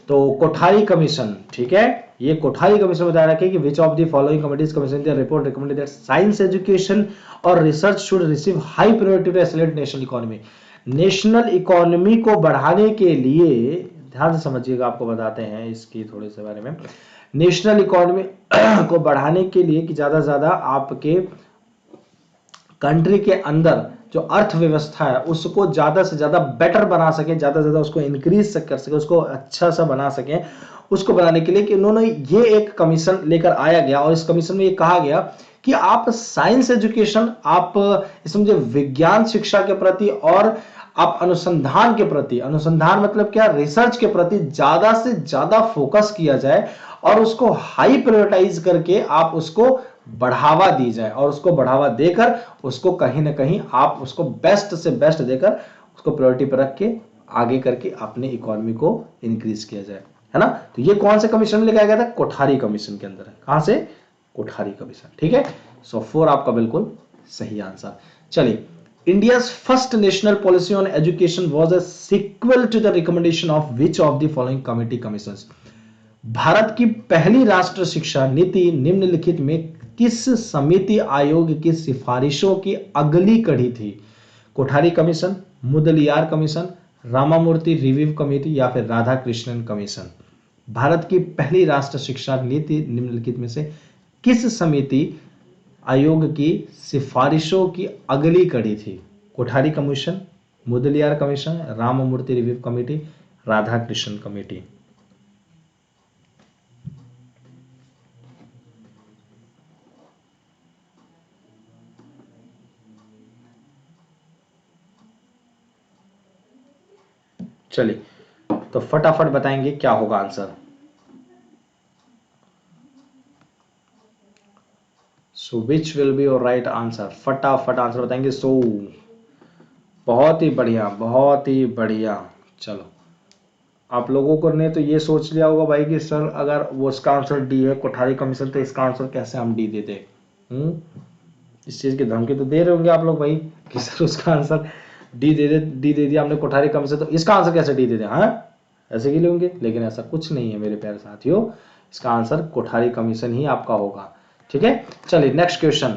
तो कोठारी कमीशन, ठीक है, ये कोठारी कमीशन बता रहा है कि which of the following committees commission the report recommended that science education और research should receive high priority to accelerate national economy. National economy को बढ़ाने के लिए, ध्यान से समझिएगा, आपको बताते हैं इसकी थोड़े से बारे में। नेशनल इकोनॉमी को बढ़ाने के लिए कि ज्यादा से ज्यादा आपके कंट्री के अंदर जो अर्थव्यवस्था है उसको ज्यादा से ज्यादा बेटर बना सके, ज्यादा से ज्यादा उसको इंक्रीज कर सके, उसको अच्छा सा बना सके, उसको बनाने के लिए कि उन्होंने ये एक कमीशन लेकर आया गया। और इस कमीशन में ये कहा गया कि आप साइंस एजुकेशन, आप समझे विज्ञान शिक्षा के प्रति, और आप अनुसंधान के प्रति, अनुसंधान मतलब क्या, रिसर्च के प्रति ज्यादा से ज्यादा फोकस किया जाए, और उसको हाई प्रायोरिटाइज करके आप उसको बढ़ावा दी जाए, और उसको बढ़ावा देकर उसको कहीं ना कहीं आप उसको बेस्ट से बेस्ट देकर उसको प्रायोरिटी पर रख के आगे करके अपने इकोनॉमी को इंक्रीज किया जाए, है ना। तो ये कौन से कमीशन में लेके आया गया था? कोठारी कमीशन के अंदर है। कहां से? कोठारी कमीशन। ठीक है, सो 4 आपका बिल्कुल सही आंसर। चलिए, India's first national policy on education was a sequel to the recommendation of which of the following committee commissions? Bharat की पहली राष्ट्र शिक्षा नीति निम्नलिखित में किस समिति आयोग की सिफारिशों की अगली कड़ी थी? Kothari commission, Mudaliar commission, Ramamurthy review committee, या फिर राधा कृष्णन कमीशन? भारत की पहली राष्ट्र शिक्षा नीति निम्नलिखित में से किस समिति आयोग की सिफारिशों की अगली कड़ी थी? Kothari commission, Mudaliar commission, Ramamurthi review committee, Radha Krishnan committee? चलिए, तो फटाफट बताएंगे क्या होगा answer. So which will be your right answer, फटाफट आंसर बताएंगे। सो बहुत ही बढ़िया, बहुत ही बढ़िया। चलो, आप लोगों को ने तो ये सोच लिया होगा भाई कि सर अगर वो इसका आंसर डी है कोठारी कमीशन, तो इसका आंसर कैसे हम डी देते। इस चीज की धमकी तो दे रहे होंगे आप लोग भाई कि सर उसका आंसर डी दे दिया हमने कोठारी कमीशन, तो इसका आंसर कैसे डी दे दिया। हाँ, ऐसे के लिए होंगे, लेकिन ऐसा कुछ नहीं है मेरे प्यारे साथियों, इसका आंसर कोठारी कमीशन ही आपका होगा। ठीक है, चलिए नेक्स्ट क्वेश्चन।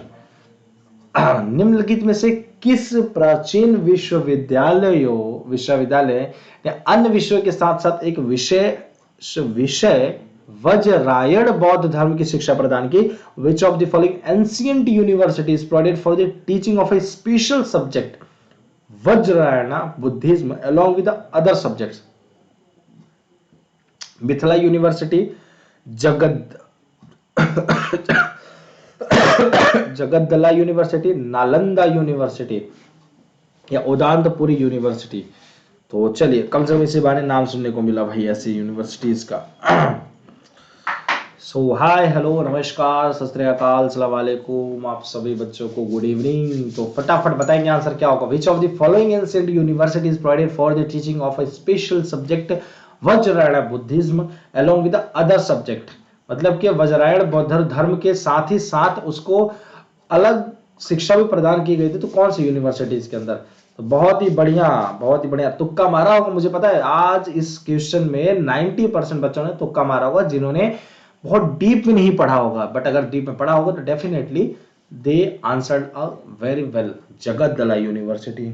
निम्नलिखित में से किस प्राचीन विश्वविद्यालय ने अन्य विषयों के साथ साथ एक विषय वज्रायण बौद्ध धर्म की शिक्षा प्रदान की। Which of the following ancient universities provided for the teaching of a special subject Vajrayana Buddhism along with the other subjects? Mithila university, जगद जगदला यूनिवर्सिटी, नालंदा यूनिवर्सिटी या उदांतपुरी यूनिवर्सिटी। तो चलिए, कम से कम इसी बारे नाम सुनने को मिला भाई ऐसी यूनिवर्सिटीज का। सो हाय, हेलो, नमस्कार, सत श्री अकाल, अस्सलाम वालेकुम, आप सभी बच्चों को गुड इवनिंग। तो फटाफट बताएंगे आंसर क्या होगा। Which of the following ancient universities provided for the teaching of a special subject Vajrayana Buddhism along with the other subject, मतलब कि वज्रायण बौद्ध धर्म के साथ ही साथ उसको अलग शिक्षा भी प्रदान की गई थी। तो कौन सी यूनिवर्सिटीज के अंदर। तो बहुत ही बढ़िया, बहुत ही बढ़िया, तुक्का मारा होगा। मुझे पता है आज इस क्वेश्चन में 90% बच्चों ने तुक्का मारा होगा, जिन्होंने बहुत डीप में नहीं पढ़ा होगा, बट अगर डीप में पढ़ा होगा तो definitely they answered a very well. Jagaddala university.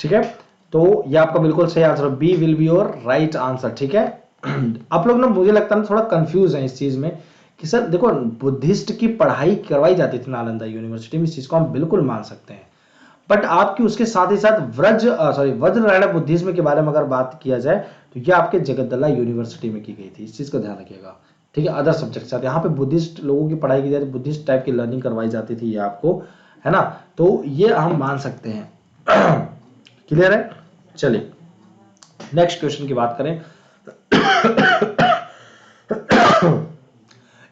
ठीक है, तो ये आपका बिल्कुल सही answer, B will be your right answer. ठीक है, आप लोग ना मुझे लगता है थोड़ा कंफ्यूज है इस चीज में कि सर देखो, बुद्धिस्ट की पढ़ाई करवाई जाती थी नालंदा यूनिवर्सिटी में, इस चीज को हम बिल्कुल मान सकते हैं, बट आपकी उसके साथ ही साथ वज्रायण बुद्धिज्म के बारे में अगर बात किया जाए तो ये आपके जगदला यूनिवर्सिटी में की गई थी। इस चीज का ध्यान रखिएगा। ठीक है, अदर सब्जेक्ट साथ यहाँ पे बुद्धिस्ट लोगों की पढ़ाई की जाती, बुद्धिस्ट टाइप की लर्निंग करवाई जाती थी, ये आपको है ना, तो ये हम मान सकते हैं। क्लियर है। चलिए नेक्स्ट क्वेश्चन की बात करें।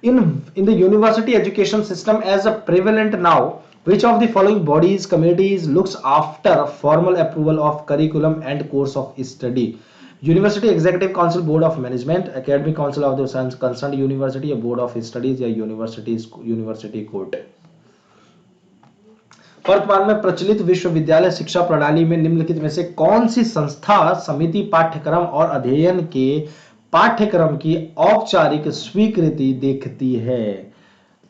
in the university education system as a prevalent now, which of the following bodies committees looks after formal approval of curriculum and course of study? University Executive Council, Board of Management, Academic Council of the concerned university, a Board of Studies या university court। वर्तमान में प्रचलित विश्वविद्यालय शिक्षा प्रणाली में निम्नलिखित में से कौन सी संस्था समिति पाठ्यक्रम और अध्ययन के पाठ्यक्रम की औपचारिक स्वीकृति देखती है।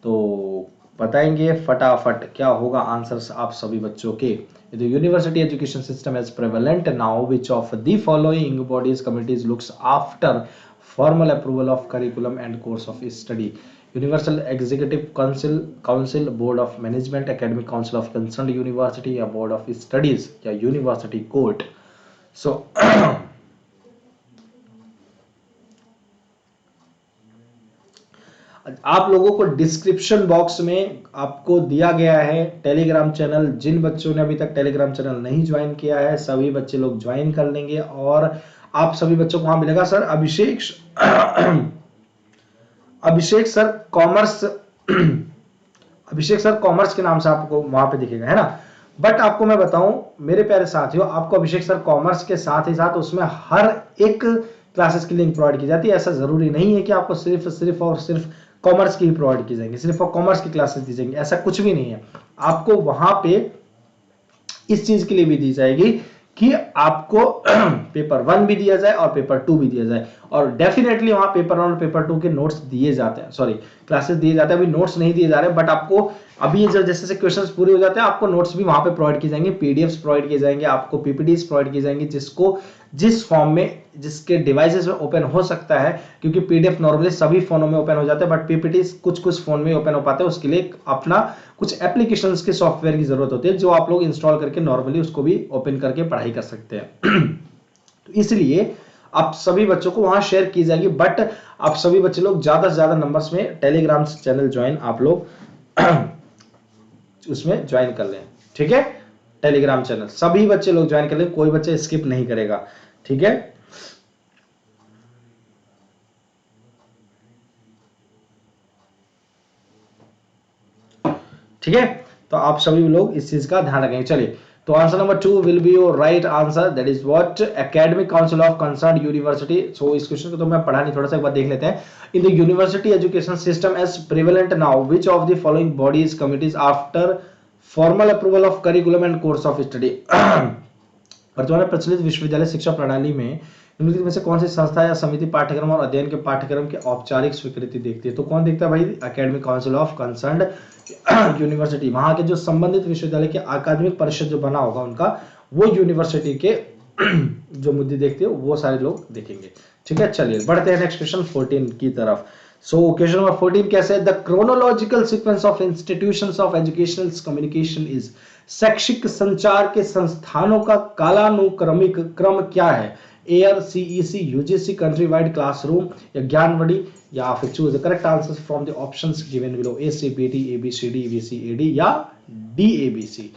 तो बताएंगे फटाफट क्या होगा आंसर आप सभी बच्चों के। The university education system is prevalent now, which of the following bodies committees looks after formal approval of curriculum and course of study? Universal Executive Council, Board of Management, Academic Council of concerned university या Board of Studies या University Court। So आप लोगों को description box में आपको दिया गया है टेलीग्राम चैनल। जिन बच्चों ने अभी तक टेलीग्राम चैनल नहीं ज्वाइन किया है, सभी बच्चे लोग ज्वाइन कर लेंगे और आप सभी बच्चों को वहां मिलेगा सर अभिषेक सर कॉमर्स अभिषेक सर कॉमर्स के नाम से आपको वहां पे दिखेगा, है ना। बट आपको मैं बताऊं मेरे प्यारे साथियों, आपको अभिषेक सर कॉमर्स के साथ ही साथ उसमें हर एक क्लासेस की लिंक प्रोवाइड की जाती है। ऐसा जरूरी नहीं है कि आपको सिर्फ और सिर्फ कॉमर्स की ही प्रोवाइड की जाएंगी, सिर्फ और कॉमर्स की क्लासेस दी जाएंगी, ऐसा कुछ भी नहीं है। आपको वहां पे इस चीज के लिए भी दी जाएगी कि आपको पेपर 1 भी दिया जाए और पेपर 2 भी दिया जाए, और डेफिनेटली वहां पेपर 1 और पेपर 2 के नोट्स दिए जाते हैं, सॉरी क्लासेस दिए जाते हैं, अभी नोट्स नहीं दिए जा रहे, बट आपको अभी जब जैसे क्वेश्चंस पूरे हो जाते हैं आपको नोट्स भी वहां पे प्रोवाइड किए जाएंगे, पीडीएफ्स प्रोवाइड किए जाएंगे, आपको पीपीटीज प्रोवाइड किए जाएंगे, जिसको जिस फॉर्म में जिसके डिवाइसेस में ओपन हो सकता है, क्योंकि पीडीएफ नॉर्मली सभी फोनों में ओपन हो जाते हैं, बट पीपीटी कुछ कुछ फोन में ओपन हो पाते हैं, उसके लिए अपना कुछ एप्लीकेशंस के सॉफ्टवेयर की जरूरत होती है जो आप लोग इंस्टॉल करके नॉर्मली उसको भी ओपन करके पढ़ाई कर सकते हैं। तो इसलिए आप सभी बच्चों को वहां शेयर की जाएगी, बट आप सभी बच्चे लोग ज्यादा से ज्यादा नंबर्स में टेलीग्राम चैनल ज्वाइन आप लोग उसमें ज्वाइन कर लें, ठीक है। टेलीग्राम चैनल सभी बच्चे लोग ज्वाइन कर लें, कोई बच्चा स्किप नहीं करेगा, ठीक है। ठीक है, तो आप सभी लोग इस चीज का ध्यान रखेंगे। चलिए, तो answer number 2 will be your right answer, that is what academic council of concern university. So इस क्वेश्चन को तो मैं पढ़ा नहीं, थोड़ा सा एक बार देख लेते हैं। In the university education system as prevalent now which of the following bodies committees after formal approval of curriculum and course of study. वर्तमान में प्रचलित विश्वविद्यालय शिक्षा प्रणाली में निम्नलिखित में से कौन सी संस्था या समिति पाठ्यक्रम और अध्ययन के पाठ्यक्रम की औपचारिक स्वीकृति देखती है? तो कौन देखता है भाई? Academic council of concerned university. वहां के जो संबंधित विश्वविद्यालय के अकादमिक परिषद जो बना होगा उनका, वो यूनिवर्सिटी के जो मुद्दे देखते हैं वो सारे लोग देखेंगे, ठीक है। चलिए बढ़ते हैं नेक्स्ट क्वेश्चन 14 की तरफ। सो क्वेश्चन नंबर 14 कैसे है? The chronological sequence of institutions of educational communication is. शैक्षिक संचार के संस्थानों का कालानुक्रमिक क्रम क्या है? AIR, CEC, UGC, country wide classroom या ज्ञानवड़ी, या फिर choose the correct answers from the options given below. A C B D, A B C D, B C A D या D A B C.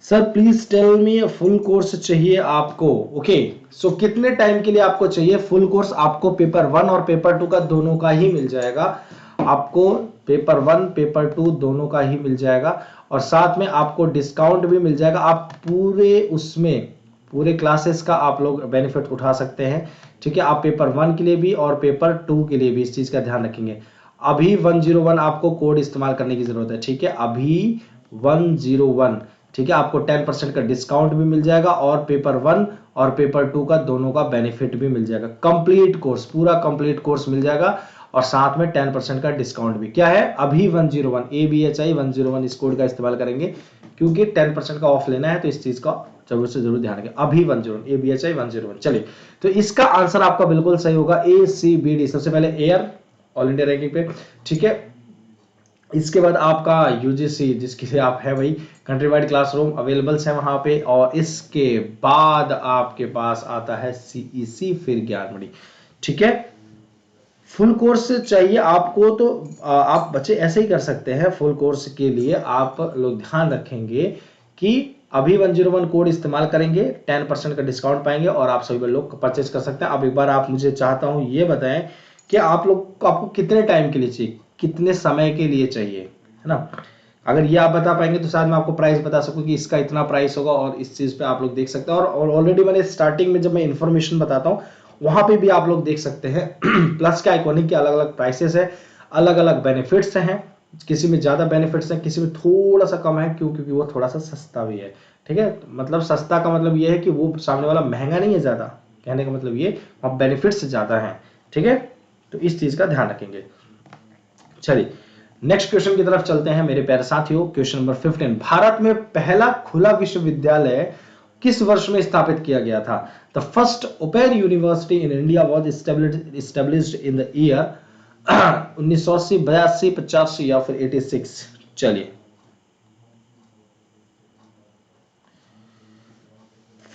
Sir please tell me, full course चाहिए आपको। Okay, सो कितने time के लिए आपको चाहिए full course? आपको paper 1 और पेपर 2 का दोनों का ही मिल जाएगा, आपको पेपर 1 पेपर 2 दोनों का ही मिल जाएगा, और साथ में आपको डिस्काउंट भी मिल जाएगा। आप पूरे उसमें पूरे क्लासेस का आप लोग बेनिफिट उठा सकते हैं, ठीक है। आप पेपर 1 के लिए भी और पेपर 2 के लिए भी इस चीज का ध्यान रखेंगे। अभी 101 आपको कोड इस्तेमाल करने की जरूरत है, ठीक है। अभी 101, ठीक है, आपको 10% का डिस्काउंट भी मिल जाएगा, और पेपर 1 और पेपर 2 का दोनों का बेनिफिट भी मिल जाएगा। कंप्लीट कोर्स, पूरा कंप्लीट कोर्स मिल जाएगा, और साथ में 10% का डिस्काउंट भी। क्या है? अभी 101 ABHI 101 इस कोड का इस्तेमाल करेंगे, क्योंकि 10% का ऑफ लेना है, तो इस चीज का जरूर से जरूर ध्यान रखें। अभी 101 ABHI 101। चलिए, तो इसका आंसर आपका बिल्कुल सही होगा, ACBD। सबसे पहले एयर, ऑल इंडिया रैंकिंग पे, ठीक है। इसके बाद आपका यूजीसी, जिसके लिए आप है भाई, कंट्री वाइड क्लासरूम अवेलेबल्स है वहां पे, और इसके बाद आपके पास आता है सीईसी, फिर ज्ञानमणि, ठीक है। फुल कोर्स चाहिए आपको तो आप बच्चे ऐसे ही कर सकते हैं। फुल कोर्स के लिए आप लोग ध्यान रखेंगे कि अभी 101 कोड इस्तेमाल करेंगे, 10% का डिस्काउंट पाएंगे, और आप सभी लोग परचेज कर सकते हैं। अब एक बार आप मुझे चाहता हूं ये बताएं कि आप लोग को, आपको कितने टाइम के लिए चाहिए, कितने समय के लिए चाहिए, है ना। अगर ये आप बता पाएंगे तो शायद मैं आपको प्राइस बता सकूं कि इसका इतना प्राइस होगा, और इस चीज पे आप लोग देख सकते हैं। और ऑलरेडी मैंने स्टार्टिंग में जब मैं इन्फॉर्मेशन बताता हूं वहां पे भी आप लोग देख सकते हैं प्लस के आइकॉनिक के अलग अलग प्राइसेस है, अलग अलग बेनिफिट्स हैं, किसी में ज्यादा बेनिफिट्स हैं, किसी में थोड़ा सा कम है, क्यों? क्योंकि वो थोड़ा सा सस्ता भी है, ठीक है। मतलब सस्ता का मतलब ये है कि वो सामने वाला महंगा नहीं है ज्यादा, कहने का मतलब ये वहां बेनिफिट्स ज्यादा है, ठीक है। तो इस चीज का ध्यान रखेंगे। चलिए नेक्स्ट क्वेश्चन की तरफ चलते हैं मेरे प्यारे साथियों। क्वेश्चन नंबर 15, भारत में पहला खुला विश्वविद्यालय किस वर्ष में स्थापित किया गया था? The first open university in India was established in the year 1980, 82, 85 या फिर 86। चलिए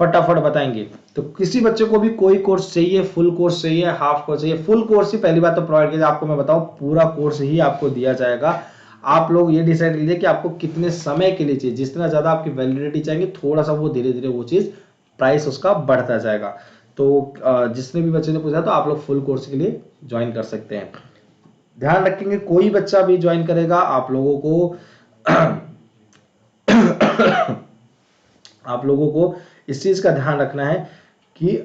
फटाफट बताएंगे। तो किसी बच्चे को भी कोई कोर्स चाहिए, फुल कोर्स चाहिए, हाफ कोर्स चाहिए? फुल कोर्स ही पहली बात तो प्रोवाइड किया, आपको मैं बताऊं पूरा कोर्स ही आपको दिया जाएगा। आप लोग ये डिसाइड कीजिए कि आपको कितने समय के लिए चाहिए। जितना ज्यादा आपकी वैलिडिटी चाहेंगे, थोड़ा सा वो धीरे धीरे वो चीज प्राइस उसका बढ़ता जाएगा। तो जिसने भी बच्चे ने पूछा तो आप लोग फुल कोर्स के लिए ज्वाइन कर सकते हैं। ध्यान रखेंगे, कोई बच्चा भी ज्वाइन करेगा आप लोगों को आप लोगों को इस चीज का ध्यान रखना है कि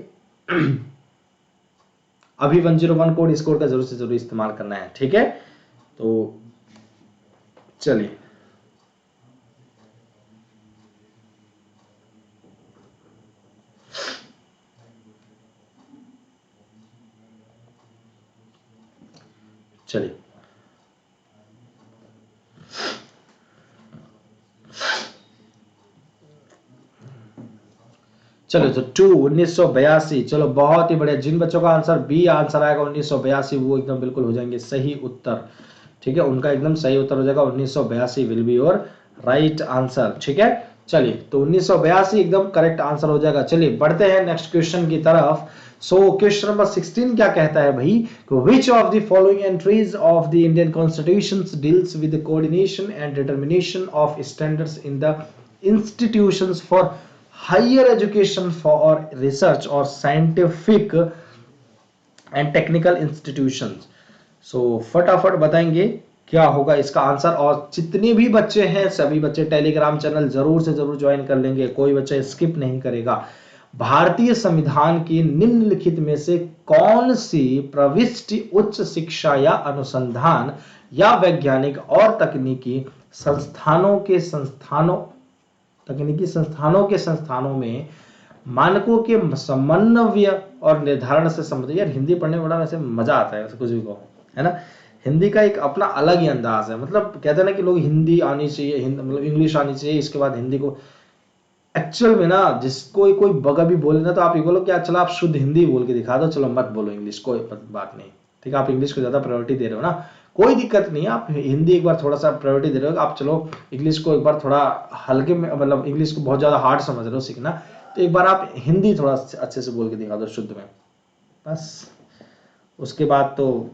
अभी 101 कोड, इस कोड का जरूर से जरूर इस्तेमाल करना है, ठीक है। तो चलिए चलिए चलो, तो 1982, चलो बहुत ही बढ़िया। जिन बच्चों का आंसर बी आंसर आएगा 1982, वो एकदम बिल्कुल हो जाएंगे सही उत्तर, ठीक है, उनका एकदम सही उत्तर हो जाएगा 1982 will be your right answer, ठीक है। चलिए, तो 1982 एकदम करेक्ट आंसर हो जाएगा। चलिए बढ़ते हैं नेक्स्ट क्वेश्चन की तरफ। सो क्वेश्चन नंबर 16 क्या कहता है भाई, which of the following entries of the Indian constitution deals with coordination and determination of standards in the institutions for higher education for research और scientific and technical institutions. So फटाफट बताएंगे क्या होगा इसका आंसर, और जितने भी बच्चे हैं सभी बच्चे टेलीग्राम चैनल जरूर से जरूर ज्वाइन कर लेंगे, कोई बच्चा स्किप नहीं करेगा। भारतीय संविधान की निम्नलिखित में से कौन सी प्रविष्टि उच्च शिक्षा या अनुसंधान या वैज्ञानिक और तकनीकी संस्थानों में मानकों के समन्वय और निर्धारण से संबंधित। यार हिंदी पढ़ने में बड़ा वैसे मजा आता है, वैसे कुछ भी कहो, है ना। हिंदी का एक अपना अलग ही अंदाज है, मतलब कहते हैं ना कि लोग हिंदी आनी चाहिए, मतलब इंग्लिश आनी चाहिए, इसके बाद हिंदी को। एक्चुअल में ना जिसको कोई बगा भी बोले ना, तो आप ये बोलो कि चलो आप शुद्ध हिंदी बोल के दिखा दो, चलो मत बोलो इंग्लिश, कोई बात नहीं, ठीक है। आप इंग्लिश को ज्यादा प्रायोरिटी दे रहे हो ना, कोई दिक्कत नहीं है, आप हिंदी एक बार थोड़ा सा प्रायोरिटी दे रहे हो, आप चलो इंग्लिश को एक बार थोड़ा हल्के में, मतलब इंग्लिश को बहुत ज्यादा हार्ड समझ रहे हो सीखना, तो एक बार आप हिंदी थोड़ा अच्छे से बोल के दिखा दो शुद्ध में, बस उसके बाद तो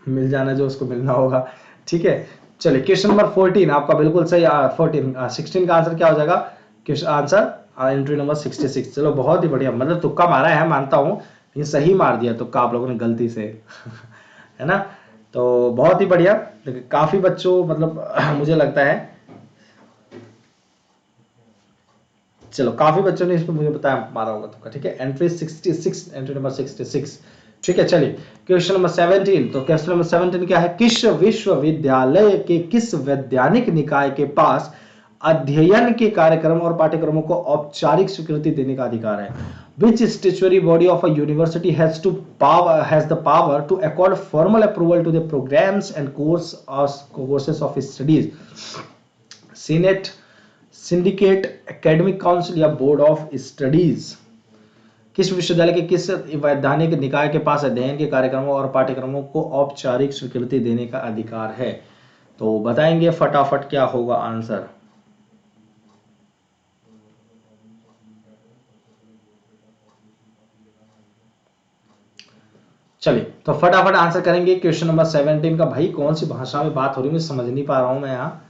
मिल जाना जो उसको मिलना होगा, ठीक है। चलिए क्वेश्चन नंबर 14 आपका बिल्कुल सही, 16 का आंसर क्या हो जाएगा, क्वेश्चन आंसर एंट्री नंबर 66। चलो बहुत ही बढ़िया, मतलब तुक्का मारा है मानता हूं, ये सही मार दिया तुक्का आप लोगों ने गलती से है ना। तो बहुत ही बढ़िया, काफी बच्चों मतलब मुझे लगता है, चलो काफी बच्चों ने इसमें मुझे बताया मारा होगा तुक्का, ठीक है। एंट्री 66, एंट्री नंबर 66, ठीक है। चलिए क्वेश्चन नंबर 17, तो क्वेश्चन नंबर 17 क्या है, किस विश्वविद्यालय के किस वैधानिक निकाय के पास अध्ययन के कार्यक्रम और पाठ्यक्रमों को औपचारिक स्वीकृति देने का अधिकार है। Which statutory body of a university has the power to accord formal approval to the programs and courses of studies? Senate, syndicate, academic council या board of studies? किस विश्वविद्यालय के किस वैधानिक निकाय के पास अध्ययन के कार्यक्रमों और पाठ्यक्रमों को औपचारिक स्वीकृति देने का अधिकार है? तो बताएंगे फटाफट क्या होगा आंसर। चलिए तो फटाफट आंसर करेंगे क्वेश्चन नंबर 17 का। भाई कौन सी भाषा में बात हो रही है, मैं समझ नहीं पा रहा हूं मैं यहाँ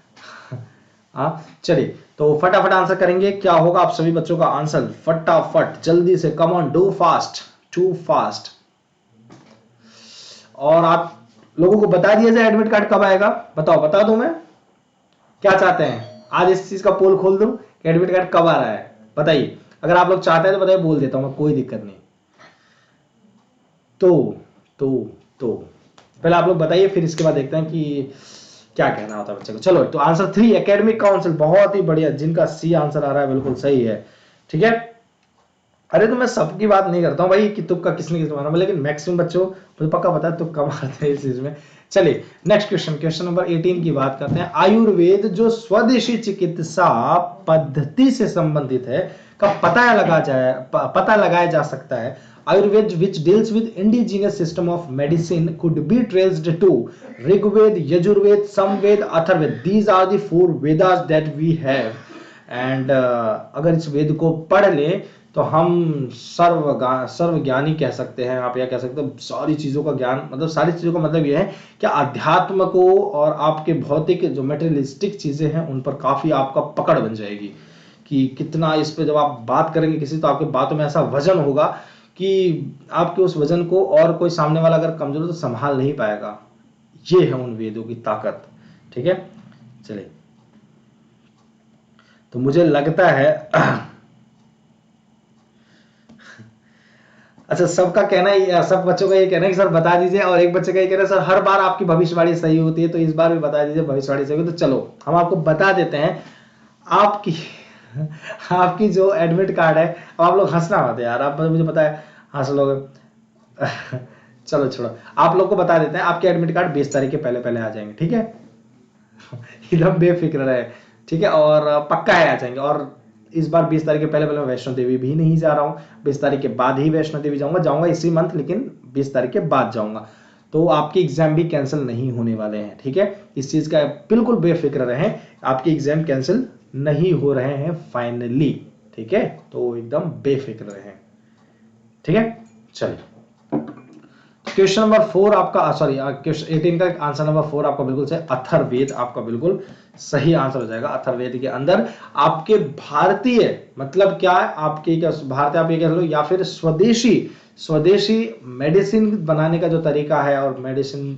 चलिए तो फटाफट आंसर करेंगे, क्या होगा आप सभी बच्चों का आंसर, फटाफट जल्दी से, come on, do fast, too fast. और आप लोगों को बता दिया जाए एडमिट कार्ड कब आएगा, बताओ, बता दूं मैं, क्या चाहते हैं आज इस चीज का पोल खोल दूं कि एडमिट कार्ड कब आ रहा है, बताइए। अगर आप लोग चाहते हैं तो बताइए, बोल देता हूं मैं, कोई दिक्कत नहीं। तो पहले आप लोग बताइए, फिर इसके बाद देखते हैं कि क्या कहना होता है बच्चे को। चलो तो आंसर 3 एकेडमिक काउंसिल, बहुत ही बढ़िया, जिनका सी आंसर आ रहा है बिल्कुल सही है, ठीक है। अरे तो मैं सबकी बात नहीं करता हूं भाई कि तुक्का किसने किसने मारा, लेकिन मैक्सिमम बच्चों मुझे पक्का पता है तुक्का मारते हैं इस चीज में। चलिए नेक्स्ट क्वेश्चन, क्वेश्चन नंबर 18 की बात करते हैं। आयुर्वेद जो स्वदेशी चिकित्सा पद्धति से संबंधित है का पता लगाया जा सकता है। Ayurveda, which deals with indigenous system of medicine, could be traced to Rigved, Yajurved, Samved, Atharved. These are the 4 Vedas that we have. And अगर इस वेद को पढ़ ले तो हम सर्व ज्ञानी कह सकते हैं, आप यह कह सकते हैं सारी चीजों का ज्ञान, मतलब सारी चीजों का मतलब यह है कि अध्यात्म को और आपके भौतिक जो मेटेरियलिस्टिक चीजें हैं उन पर काफी आपका पकड़ बन जाएगी, कि कितना इस पे जब आप बात करेंगे किसी, तो आपके बातों में ऐसा वजन होगा कि आपके उस वजन को और कोई सामने वाला अगर कमजोर है तो संभाल नहीं पाएगा। ये है उन वेदों की ताकत। ठीक है, चलिए, तो मुझे लगता है अच्छा, सबका कहना ही, सब बच्चों का ये कहना है कि सर बता दीजिए, और एक बच्चे का ये कहना है सर हर बार आपकी भविष्यवाणी सही होती है, तो इस बार भी बता दीजिए भविष्यवाणी सही होती है। तो चलो हम आपको बता देते हैं आपकी आपकी जो एडमिट कार्ड है। अब आप लोग हंसना मत यार, आप मुझे पता है हंस लोग चलो छोड़ो, आप लोग को बता देते हैं आपके एडमिट कार्ड 20 तारीख के पहले पहले आ जाएंगे। ठीक है एकदम बेफिक्र रहे। ठीक है, और पक्का है आ जाएंगे। और इस बार 20 तारीख के पहले पहले मैं वैष्णो देवी भी नहीं जा रहा हूँ, 20 तारीख के बाद ही वैष्णो देवी जाऊंगा इसी मंथ, लेकिन 20 तारीख के बाद जाऊंगा। तो आपके एग्जाम भी कैंसिल नहीं होने वाले हैं। ठीक है, इस चीज का बिल्कुल बेफिक्र रहें, आपके एग्जाम कैंसिल नहीं हो रहे हैं फाइनली। ठीक है, तो एकदम बेफिक्र रहें। ठीक है, चलिए, क्वेश्चन नंबर 4 आपका, सॉरी क्वेश्चन 18 का आंसर नंबर 4 आपका बिल्कुल सही, अथर्ववेद आपका बिल्कुल सही आंसर हो जाएगा। अथर्ववेद के अंदर आपके भारतीय, मतलब क्या है, आपके क्या भारतीय आप ये कह लो, या फिर स्वदेशी स्वदेशी मेडिसिन बनाने का जो तरीका है, और मेडिसिन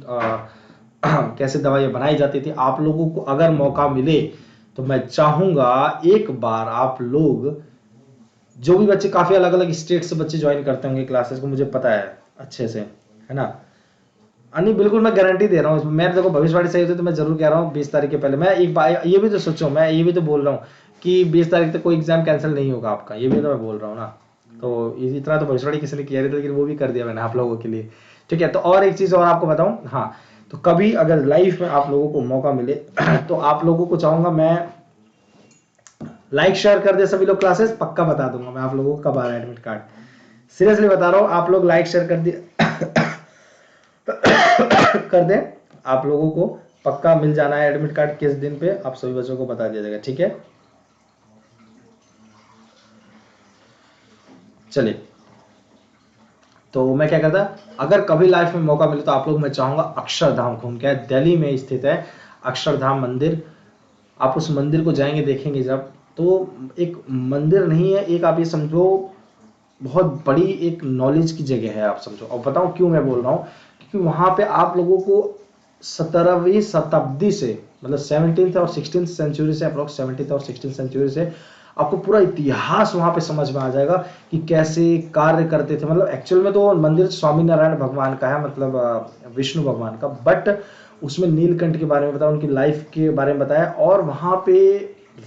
कैसे दवाइयां बनाई जाती थी, आप लोगों को अगर मौका मिले तो मैं चाहूंगा एक बार आप लोग, जो भी बच्चे, काफी अलग अलग स्टेट से बच्चे ज्वाइन करते होंगे क्लासेस को, मुझे पता है अच्छे से, है ना। नहीं बिल्कुल, मैं गारंटी दे रहा हूँ, मैं देखो भविष्यवाणी सही होती है तो मैं जरूर कह रहा हूँ 20 तारीख के पहले। मैं एक बार ये भी तो सोचो, मैं ये भी तो बोल रहा हूँ कि 20 तारीख तक कोई एग्जाम कैंसिल नहीं होगा आपका, ये भी तो मैं बोल रहा हूँ ना। तो इतना तो भविष्यवाणी किसी ने किया नहीं था, लेकिन वो भी कर दिया मैंने आप लोगों के लिए। ठीक है, तो और एक चीज और आपको बताऊं, हाँ, तो कभी अगर लाइफ में आप लोगों को मौका मिले तो आप लोगों को चाहूंगा मैं लाइक शेयर कर दे सभी लोग, क्लासेस पक्का बता दूंगा मैं आप लोगों को कब आ रहा है एडमिट कार्ड। सीरियसली बता रहा हूँ, आप लोग लाइक शेयर कर दिए कर दें, आप लोगों को पक्का मिल जाना है एडमिट कार्ड किस दिन पे, आप सभी बच्चों को बता दिया जाएगा। ठीक है, चलिए, तो मैं क्या कहता, अगर कभी लाइफ में मौका मिले तो आप लोग, मैं चाहूंगा अक्षरधाम घूम के, दिल्ली में स्थित है अक्षरधाम मंदिर। आप उस मंदिर को जाएंगे, देखेंगे जब, तो एक मंदिर नहीं है, एक आप ये समझो बहुत बड़ी एक नॉलेज की जगह है, आप समझो। और बताओ क्यों मैं बोल रहा हूँ, क्योंकि वहां पे आप लोगों को 17वीं शताब्दी से, मतलब 17th और 16th सेंचुरी से, अप्रोक्स 17th और 16th सेंचुरी से आपको पूरा इतिहास वहां पे समझ में आ जाएगा कि कैसे कार्य करते थे। मतलब एक्चुअल में तो मंदिर स्वामी नारायण भगवान का है, मतलब विष्णु भगवान का, बट उसमें नीलकंठ के बारे में बताया, उनकी लाइफ के बारे में बताया, और वहां पे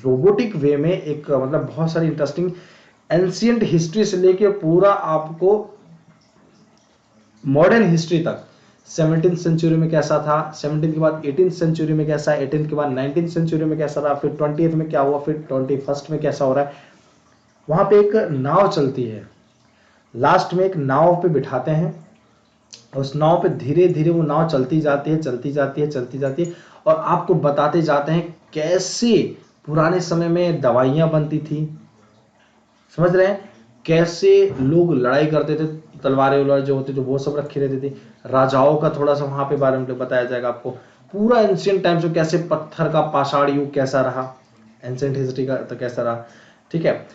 रोबोटिक वे में एक, मतलब बहुत सारी इंटरेस्टिंग एंशियंट हिस्ट्री से लेके पूरा आपको मॉडर्न हिस्ट्री तक, 17th सेंचुरी में कैसा था, 17th के बाद 18th सेंचुरी में कैसा है, 18th के बाद 19th सेंचुरी में कैसा रहा, फिर 20th में क्या हुआ, फिर 21st में कैसा हो रहा है। वहां पे एक नाव चलती है, लास्ट में एक नाव पे बिठाते हैं, उस नाव पे धीरे धीरे वो नाव चलती जाती है, चलती जाती है, चलती जाती है, और आपको बताते जाते हैं कैसे पुराने समय में दवाइयां बनती थी, समझ रहे हैं, कैसे लोग लड़ाई करते थे, तलवारें उलवार जो होती थी वो सब रखी रहती थी, राजाओं का थोड़ा सा वहां पे बारे में बताया जाएगा आपको, पूरा एंशियंट टाइम से कैसे पत्थर का पाषाण युग कैसा रहा, एंशियंट हिस्ट्री का तो कैसा रहा। ठीक है,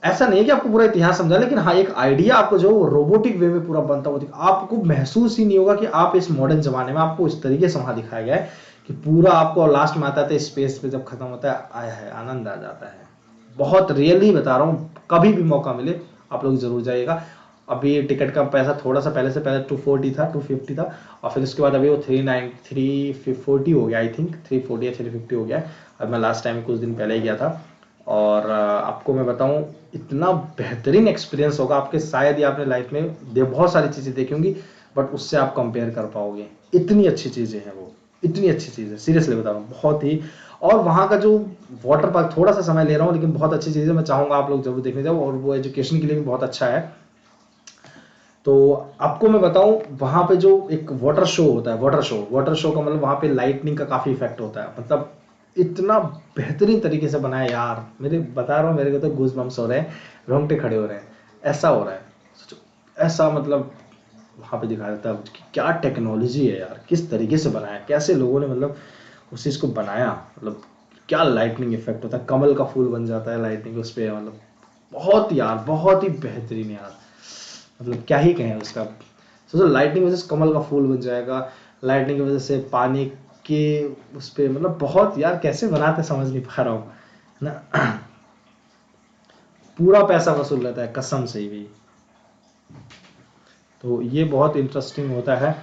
ऐसा नहीं है कि आपको पूरा इतिहास समझा, लेकिन हाँ एक आइडिया आपको जो रोबोटिक वे में पूरा बनता हुआ आपको महसूस ही नहीं होगा कि आप इस मॉडर्न जमाने में, आपको इस तरीके से वहां दिखाया गया है कि पूरा आपको लास्ट में आता है स्पेस पे जब खत्म होता है, आया है आनंद आ जाता है। बहुत रियली बता रहा हूँ, कभी भी मौका मिले आप लोग जरूर जाइएगा। अभी टिकट का पैसा थोड़ा सा पहले से पहले 240 था, 250 था, और फिर उसके बाद अभी वो 340 हो गया, आई थिंक 340 या 350 हो गया। अब मैं लास्ट टाइम कुछ दिन पहले ही गया था, और आपको मैं बताऊं इतना बेहतरीन एक्सपीरियंस होगा आपके, शायद ही आपने लाइफ में बहुत सारी चीजें देखी होंगी, बट उससे आप कंपेयर कर पाओगे, इतनी अच्छी चीजें हैं वो, इतनी अच्छी चीज है, सीरियसली बता रहा हूँ, बहुत ही। और वहां का जो वाटर पार्क, थोड़ा सा समय ले रहा हूँ लेकिन बहुत अच्छी चीज है, मैं चाहूंगा आप लोग जरूर देखने जाओ, और वो एजुकेशन के लिए भी बहुत अच्छा है। तो आपको मैं बताऊं, वहां पे जो एक वाटर शो होता है, वाटर शो का मतलब वहां पे लाइटनिंग का काफी इफेक्ट होता है, मतलब इतना बेहतरीन तरीके से बनाया यार, मेरे बता रहा हूँ, मेरे को तो गूज बम्स हो रहे हैं, रोंगटे खड़े हो रहे हैं, ऐसा हो रहा है, सोचो, ऐसा मतलब वहां पे दिखाया जाता है कि क्या टेक्नोलॉजी है यार, किस तरीके से बनाया, कैसे लोगों ने मतलब उस चीज को बनाया, मतलब क्या लाइटनिंग इफेक्ट होता है, कमल का फूल बन जाता है लाइटनिंग उस पे, मतलब बहुत यार, बहुत ही बेहतरीन यार। मतलब क्या ही कहें उसका। सोचो लाइटनिंग की वजह से कमल का फूल बन जाएगा, लाइटनिंग की वजह से पानी के उस पे, मतलब बहुत यार कैसे बनाते समझ नहीं पा रहा हूँ ना। पूरा पैसा वसूल रहता है कसम से भी। तो ये बहुत इंटरेस्टिंग होता है।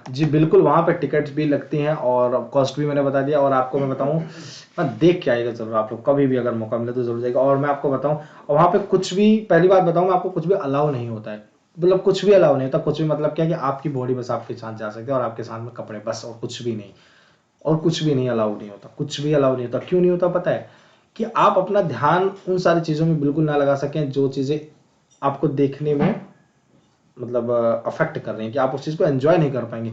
जी बिल्कुल, वहाँ पे टिकट्स भी लगती हैं और कॉस्ट भी मैंने बता दिया। और आपको मैं बताऊँ, देख के आइएगा ज़रूर आप लोग, कभी भी अगर मौका मिले तो ज़रूर जाइएगा। और मैं आपको बताऊँ, वहाँ पे कुछ भी, पहली बात बताऊँ मैं आपको, कुछ भी अलाउ नहीं होता है। मतलब कुछ भी अलाउ नहीं होता। कुछ भी मतलब क्या है कि आपकी बॉडी बस आपके साथ जा सकती है और आपके साथ में कपड़े बस, और कुछ भी नहीं। और कुछ भी नहीं अलाउ नहीं होता, कुछ भी अलाउ नहीं होता। क्यों नहीं होता पता है? कि आप अपना ध्यान उन सारी चीज़ों में बिल्कुल ना लगा सकें जो चीज़ें आपको देखने में मतलब अफेक्ट कर रहे हैं, कि आप उस चीज़ को एंजॉय नहीं कर पाएंगे।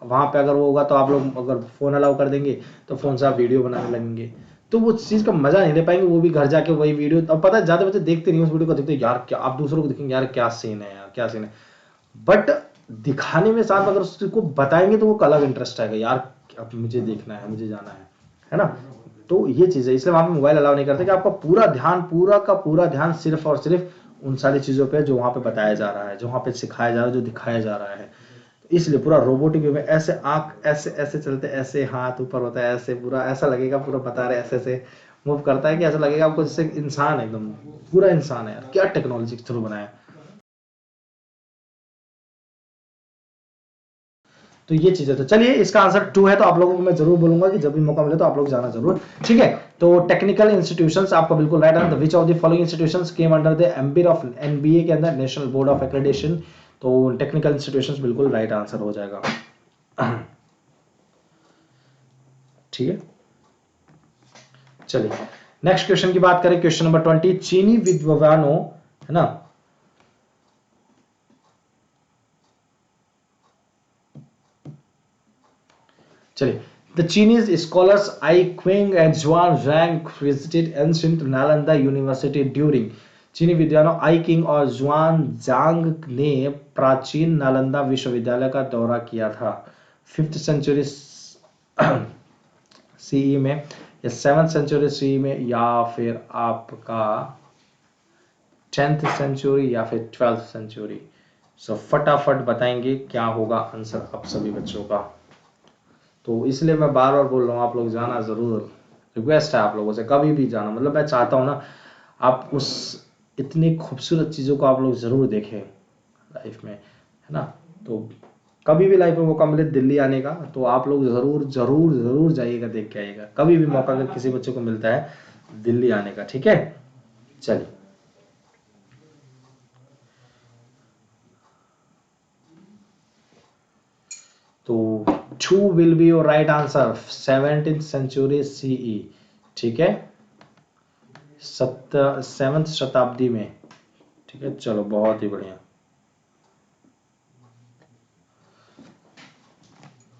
वहाँ पे अगर वो होगा तो आप लोग अगर फ़ोन अलाउ कर देंगे तो फ़ोन से आप वीडियो बनाने लगेंगे, तो वो चीज़ का मज़ा नहीं ले पाएंगे। वो भी घर जाके वही वीडियो, अब पता है ज़्यादा बच्चे देखते नहीं उस वीडियो को, देखते यार क्या, आप दूसरों को देखेंगे यार क्या सीन है, यार क्या सीन है। बट दिखाने में साथ अगर उसको बताएंगे तो वो अलग इंटरेस्ट आएगा, यार अब मुझे देखना है, मुझे जाना है ना। तो ये चीज़ है, इसलिए वहाँ पे मोबाइल अलाउ नहीं करते, कि आपका पूरा ध्यान, पूरा का पूरा ध्यान सिर्फ और सिर्फ उन सारी चीज़ों पे जो वहाँ पे बताया जा रहा है, जो वहाँ पे सिखाया जा रहा है, जो दिखाया जा रहा है। इसलिए पूरा रोबोटिक वे में, ऐसे आंख ऐसे ऐसे चलते, ऐसे हाथ ऊपर होता है, ऐसे पूरा ऐसा लगेगा, पूरा बता रहे ऐसे ऐसे मूव करता है कि ऐसा लगेगा आपको जैसे इंसान है, एकदम पूरा इंसान है। यार क्या टेक्नोलॉजी के थ्रू बनाया। तो ये चीज़ है। तो चलिए, इसका आंसर 2 है। तो आप लोगों को मैं जरूर बोलूंगा कि जब भी मौका मिले तो आप लोग जाना जरूर, ठीक है। तो टेक्निकल इंस्टीट्यूशंस आपका बिल्कुल right answer. Which of the following institutions came under the ambit of NBA के अंदर, नेशनल बोर्ड ऑफ एक्रेडिटेशन। तो टेक्निकल इंस्टीट्यूशंस बिल्कुल राइट आंसर हो जाएगा, ठीक है। चलिए नेक्स्ट क्वेश्चन की बात करें, क्वेश्चन नंबर 20। चीनी विद्वानों, है ना, चलिए, the Chinese scholars Ai Kuang and Zhuan Zhang visited ancient Nalanda University during, चीनी विद्वानों आई किंग और जुआन जांग ने प्राचीन नालंदा विश्वविद्यालय का दौरा किया था 5th सेंचुरी सीई में, या 7th सेंचुरी सीई में, या फिर आपका 10th सेंचुरी, या फिर 12th सेंचुरी। सो फटाफट बताएंगे क्या होगा आंसर आप सभी बच्चों का। तो इसलिए मैं बार बार बोल रहा हूँ, आप लोग जाना जरूर, रिक्वेस्ट है आप लोगों से, कभी भी जाना। मतलब मैं चाहता हूँ ना, आप उस इतनी खूबसूरत चीज़ों को आप लोग जरूर देखें लाइफ में, है ना। तो कभी भी लाइफ में मौका मिले दिल्ली आने का, तो आप लोग जरूर जरूर जरूर जाइएगा, देख के आइएगा। कभी भी मौका अगर किसी बच्चे को मिलता है दिल्ली आने का, ठीक है। चलिए, तो 2 will be your right answer, 17th century CE, ठीक है, 7th शताब्दी में, ठीक है। चलो बहुत ही बढ़िया।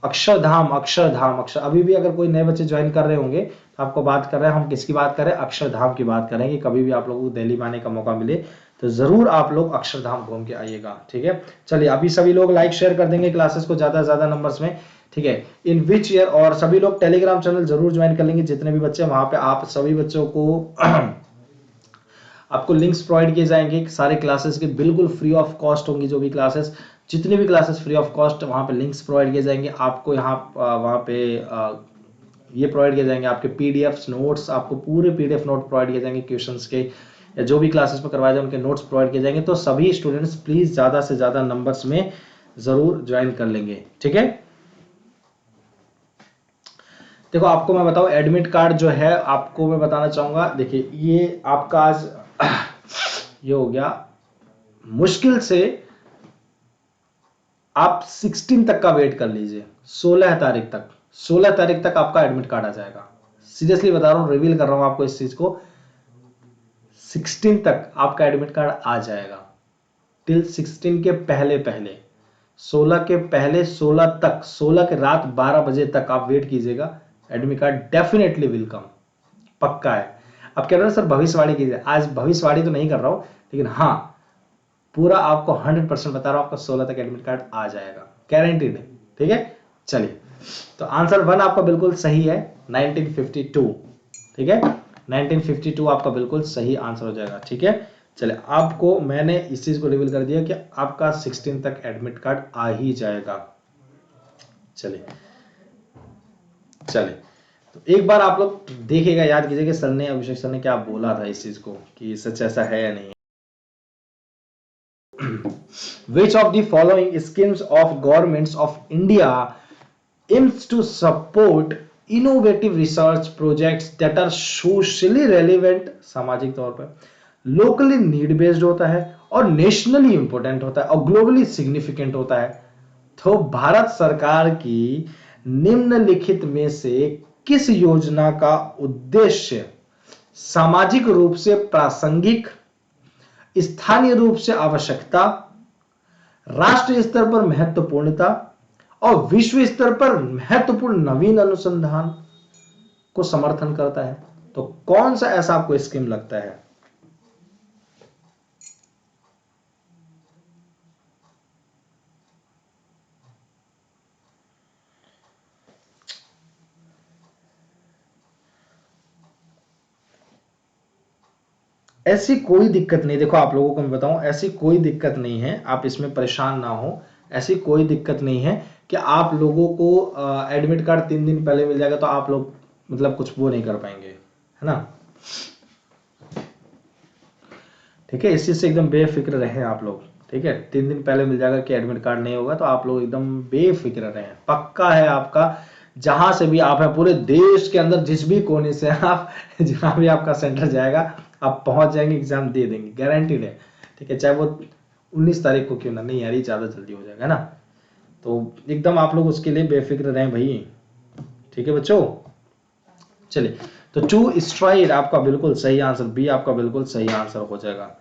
अक्षरधाम, अक्षरधाम, अक्षर, अभी भी अगर कोई नए बच्चे ज्वाइन कर रहे होंगे तो आपको बात कर रहे हैं, हम किसकी बात कर रहे हैं? अक्षरधाम की बात करेंगे। कभी भी आप लोगों को दिल्ली में आने का मौका मिले तो जरूर आप लोग अक्षरधाम घूम के आइएगा, ठीक है। चलिए, अभी सभी लोग लाइक शेयर कर देंगे क्लासेस को ज्यादा से ज्यादा नंबर्स में, ठीक है। इन विच ईयर, और सभी लोग टेलीग्राम चैनल जरूर ज्वाइन कर लेंगे, जितने भी बच्चे, वहां पे आप सभी बच्चों को आपको लिंक्स प्रोवाइड किए जाएंगे सारे क्लासेस के, बिल्कुल फ्री ऑफ कॉस्ट होंगी जो भी क्लासेस, जितनी भी क्लासेस फ्री ऑफ कॉस्ट, वहाँ पे लिंक्स प्रोवाइड किए जाएंगे आपको। यहाँ वहाँ पे ये प्रोवाइड किए जाएंगे आपके पीडीएफ नोट्स, आपको पूरे पीडीएफ नोट प्रोवाइड किए जाएंगे क्वेश्चंस के, या जो भी क्लासेस में करवाए जाए उनके नोट्स प्रोवाइड किए जाएंगे। तो सभी स्टूडेंट्स प्लीज ज़्यादा से ज़्यादा नंबर्स में ज़रूर ज्वाइन कर लेंगे, ठीक है। देखो, आपको मैं बताऊं, एडमिट कार्ड जो है आपको मैं बताना चाहूंगा। देखिए, ये आपका आज ये हो गया, मुश्किल से आप 16 तक का वेट कर लीजिए, 16 तारीख तक, 16 तारीख तक आपका एडमिट कार्ड आ जाएगा। सीरियसली बता रहा हूं, रिवील कर रहा हूं आपको इस चीज को, 16 तक आपका एडमिट कार्ड आ जाएगा। टिल 16 के पहले पहले, 16 के पहले 16 तक, 16 के रात 12 बजे तक आप वेट कीजिएगा, admit card definitely will come, पक्का है। अब कह रहे हो सर भविष्यवाणी कीजिए, आज भविष्यवाणी तो नहीं कर रहा हूं, लेकिन हाँ पूरा आपको 100% बता रहा हूं, आपका 16 तक एडमिट कार्ड आ जाएगा, गारंटीड है। ठीक है, चलिए, तो आंसर 1 आपका बिल्कुल सही है, 1952। ठीक है, 1952 आपका बिल्कुल सही आंसर हो जाएगा। ठीक है, चलिए, आपको मैंने इस चीज को रिवील कर दिया कि आपका 16 तक एडमिट कार्ड आ ही जाएगा। चलिए चलिए, तो एक बार आप लोग देखिएगा, याद कीजिएगा सर ने, अभिषेक सर ने क्या बोला था इस चीज को, कि सच ऐसा है या नहीं। Which of the following schemes of governments of India aims to support innovative research projects that are socially relevant, सामाजिक तौर पर, locally need based होता है और nationally important होता है और globally significant होता है। तो भारत सरकार की निम्नलिखित में से किस योजना का उद्देश्य सामाजिक रूप से प्रासंगिक, स्थानीय रूप से आवश्यकता, राष्ट्रीय स्तर पर महत्वपूर्णता और विश्व स्तर पर महत्वपूर्ण नवीन अनुसंधान को समर्थन करता है? तो कौन सा ऐसा आपको स्कीम लगता है? ऐसी कोई दिक्कत नहीं, देखो आप लोगों को मैं बताऊं, ऐसी कोई दिक्कत नहीं है, आप इसमें परेशान ना हो। ऐसी कोई दिक्कत नहीं है कि आप लोगों को एडमिट कार्ड 3 दिन पहले मिल जाएगा तो आप लोग मतलब कुछ वो नहीं कर पाएंगे, है ना। ठीक है, इस चीज से एकदम बेफिक्र रहें आप लोग। ठीक है, 3 दिन पहले मिल जाएगा कि एडमिट कार्ड नहीं होगा, तो आप लोग एकदम बेफिक्र रहें, पक्का है आपका। जहां से भी आप हैं, पूरे देश के अंदर जिस भी कोने से आप जहां भी आपका सेंटर जाएगा, आप पहुंच जाएंगे, एग्जाम दे देंगे, गारंटीड है। ठीक है, चाहे वो 19 तारीख को क्यों ना, नहीं यार ये ज्यादा जल्दी हो जाएगा ना, तो एकदम आप लोग उसके लिए बेफिक्र रहें भाई। ठीक है बच्चों, चलिए, तो टू स्ट्राइड आपका बिल्कुल सही आंसर, बी आपका बिल्कुल सही आंसर हो जाएगा।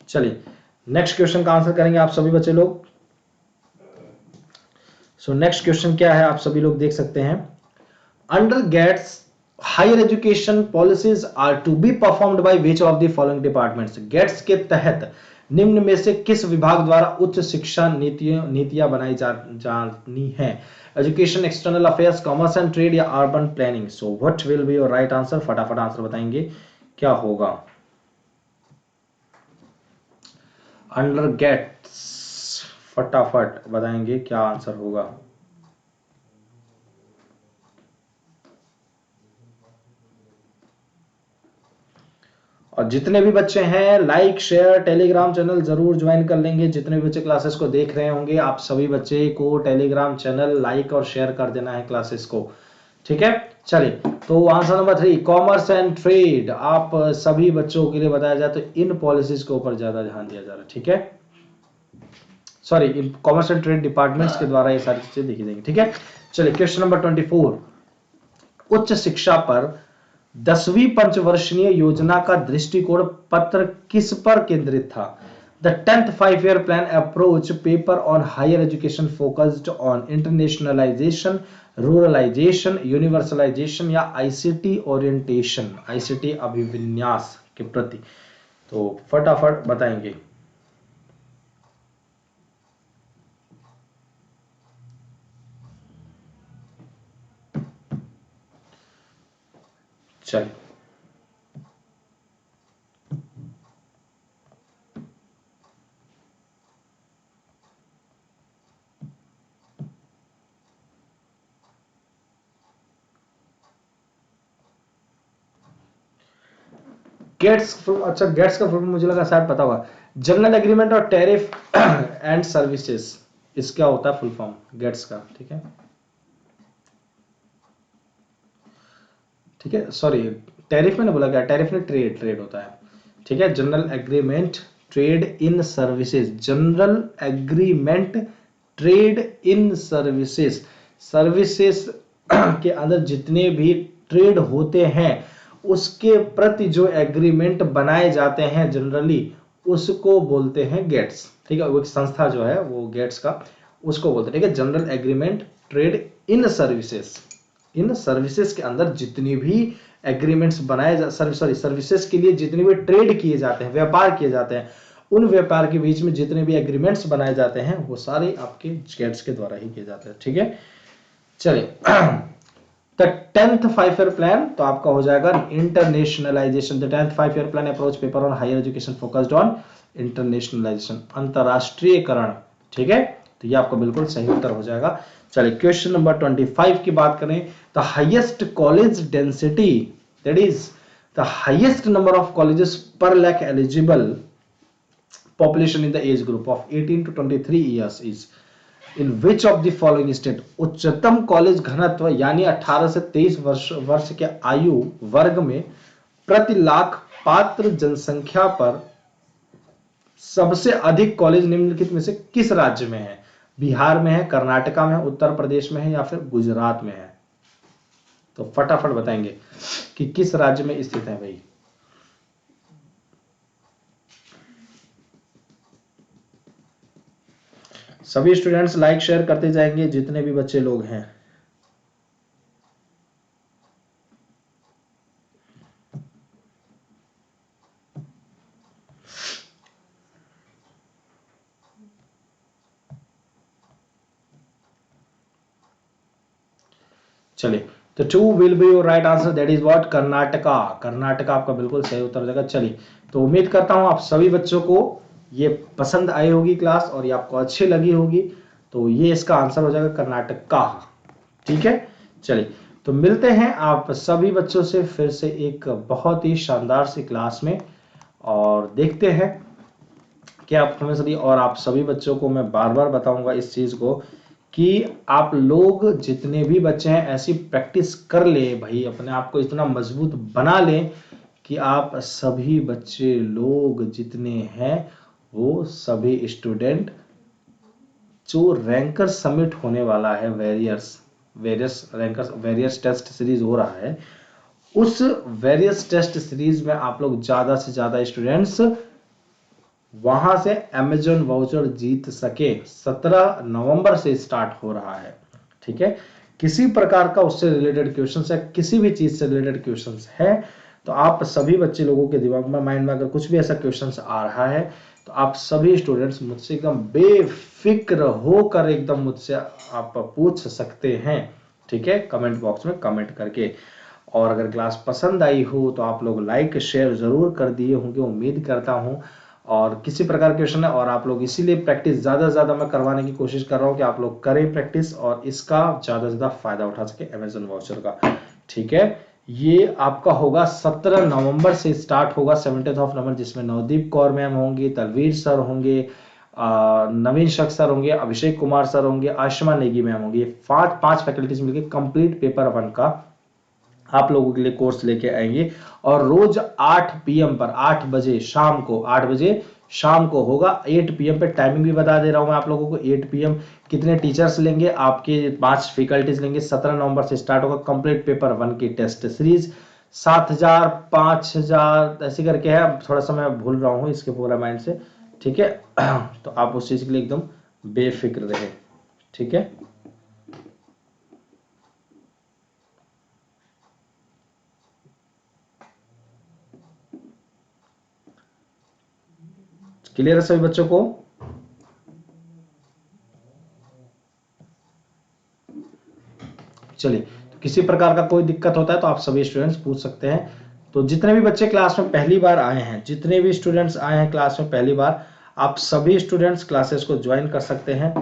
चलिए, नेक्स्ट क्वेश्चन का आंसर करेंगे आप सभी बच्चे लोग। सो नेक्स्ट क्वेश्चन क्या है, आप सभी लोग देख सकते हैं। Under gates higher education policies are to be performed by which of the following departments? Gates के तहत निम्न में से किस विभाग द्वारा उच्च शिक्षा नीतियां बनाई जानी है? Education, external affairs, commerce and trade या urban planning? So what will be your right answer? फटाफट आंसर बताएंगे क्या होगा। अंडर गेट्स, फटाफट बताएंगे क्या आंसर होगा। और जितने भी बच्चे हैं लाइक शेयर टेलीग्राम चैनल जरूर ज्वाइन कर लेंगे। जितने भी बच्चे क्लासेस को देख रहे होंगे, आप सभी बच्चे को टेलीग्राम चैनल लाइक और शेयर कर देना है क्लासेस को। ठीक है, चलिए, तो answer number 3, commerce and trade, आप सभी बच्चों के लिए बताया जाए तो इन पॉलिसीज के ऊपर ज्यादा ध्यान दिया जा रहा है। ठीक है, sorry, in commerce and trade departments के द्वारा ये सारी चीजें देखी जाएंगी। ठीक है, चलिए, क्वेश्चन नंबर 24, उच्च शिक्षा पर 10वीं पंचवर्षीय योजना का दृष्टिकोण पत्र किस पर केंद्रित था? The 10th 5-year plan approach paper on higher education focused on internationalization, ruralisation, universalization या आईसीटी ओरिएंटेशन, आईसीटी अभिविन्यास के प्रति? तो फटाफट बताएंगे। चलिए, गेट्स, अच्छा गेट्स का फुल फॉर्म मुझे लगा शायद पता होगा, जनरल एग्रीमेंट और टैरिफ एंड सर्विसेज, इसका होता है फुल फॉर्म गेट्स का। ठीक है, ठीक है, सॉरी टैरिफ में बोला गया, टैरिफ में ट्रेड ट्रेड होता है, ठीक है। General agreement trade in services, general agreement trade in services, services के अंदर जितने भी ट्रेड होते हैं उसके प्रति जो एग्रीमेंट बनाए जाते हैं जनरली, उसको बोलते हैं गेट्स, ठीक है। वो एक संस्था जो है वो गेट्स का, उसको बोलते हैं, ठीक है। General agreement trade in services, in services के अंदर जितनी भी एग्रीमेंट्स बनाए जा सर्विसेज के लिए जितने भी ट्रेड किए जाते हैं, व्यापार किए जाते हैं, उन व्यापार के बीच में जितने भी एग्रीमेंट्स बनाए जाते हैं वो सारे आपके गेट्स के द्वारा ही किए जाते हैं, ठीक है। चलिए द 10th 5-year प्लान तो आपका हो जाएगा internationalization. The 10th 5-year plan approach paper on higher education focused on internationalization, अंतरराष्ट्रीयकरण, ठीक है। तो ये आपका बिल्कुल सही उत्तर हो जाएगा। चलिए क्वेश्चन नंबर 25 की बात करें, the highest college density, that is the highest number of colleges per lakh eligible population in the age group of 18 to 23 years is in which of the following state, उच्चतम कॉलेज घनत्व यानी 18 से 23 वर्ष के आयु वर्ग में प्रति लाख पात्र जनसंख्या पर सबसे अधिक कॉलेज निम्नलिखित में से किस राज्य में है? बिहार में है, कर्नाटका में है, उत्तर प्रदेश में है या फिर गुजरात में है? तो फटाफट बताएंगे कि किस राज्य में स्थित है भाई। सभी स्टूडेंट्स लाइक शेयर करते जाएंगे जितने भी बच्चे लोग हैं। चलिए तो 2 will be your right answer, that is what, Karnataka. Karnataka आपका बिल्कुल सही उत्तर हो जाएगा। चलिए तो उम्मीद करता हूं आप सभी बच्चों को ये पसंद आई होगी क्लास और ये आपको अच्छी लगी होगी। तो ये इसका आंसर हो जाएगा कर्नाटका, ठीक है। चलिए तो मिलते हैं आप सभी बच्चों से फिर से एक बहुत ही शानदार सी क्लास में, और देखते हैं कि आप हमें सभी, और आप सभी बच्चों को मैं बार बार बताऊंगा इस चीज को कि आप लोग जितने भी बच्चे हैं ऐसी प्रैक्टिस कर ले भाई, अपने आप को इतना मजबूत बना लें कि आप सभी बच्चे लोग जितने हैं वो सभी स्टूडेंट, जो रैंकर समिट होने वाला है, वेरियस टेस्ट सीरीज हो रहा है, उस वेरियस टेस्ट सीरीज में आप लोग ज्यादा से ज्यादा स्टूडेंट्स वहां से अमेजॉन वाउचर जीत सके। 17 नवंबर से स्टार्ट हो रहा है, ठीक है। किसी प्रकार का उससे रिलेटेड क्वेश्चंस है, किसी भी चीज से रिलेटेड क्वेश्चंस है, तो आप सभी बच्चे लोगों के दिमाग में, माइंड में अगर कुछ भी ऐसा क्वेश्चंस आ रहा है तो आप सभी स्टूडेंट्स मुझसे एकदम बेफिक्र होकर एकदम मुझसे आप पूछ सकते हैं, ठीक है, कमेंट बॉक्स में कमेंट करके। और अगर क्लास पसंद आई हो तो आप लोग लाइक शेयर जरूर कर दिए होंगे, उम्मीद करता हूं। और किसी प्रकार के क्वेश्चन है और आप लोग इसीलिए प्रैक्टिस ज्यादा से ज्यादा मैं करवाने की कोशिश कर रहा हूं कि आप लोग करें प्रैक्टिस और इसका ज्यादा से ज्यादा फायदा उठा सके अमेजन वाउचर का, ठीक है। ये आपका होगा 17 नवंबर से स्टार्ट होगा, 17 नवंबर, जिसमें नवदीप कौर मैम होंगी, तलवीर सर होंगे, नवीन शख सर होंगे, अभिषेक कुमार सर होंगे, आशमा नेगी मैम होंगी। ये पांच फैकल्टीज मिलकर कंप्लीट पेपर 1 का आप लोगों के लिए कोर्स लेके आएंगे। और रोज 8 PM पर, 8 बजे शाम को, 8 बजे शाम को होगा। 8 PM पे टाइमिंग भी बता दे रहा हूं मैं आप लोगों को, 8 PM। कितने टीचर्स लेंगे आपके, 5 फैकल्टीज लेंगे। 17 नवंबर से स्टार्ट होगा कंप्लीट पेपर 1 की टेस्ट सीरीज। 7000 5000 ऐसे करके है, थोड़ा सा मैं भूल रहा हूं इसके पूरा माइंड से, ठीक है। तो आप उस चीज के लिए एकदम बेफिक्र रहे, ठीक है। क्लियर है सभी बच्चों को? चलिए तो किसी प्रकार का कोई दिक्कत होता है तो आप सभी स्टूडेंट्स पूछ सकते हैं। तो जितने भी बच्चे क्लास में पहली बार आए हैं, जितने भी स्टूडेंट्स आए हैं क्लास में पहली बार, आप सभी स्टूडेंट्स क्लासेस को ज्वाइन कर सकते हैं।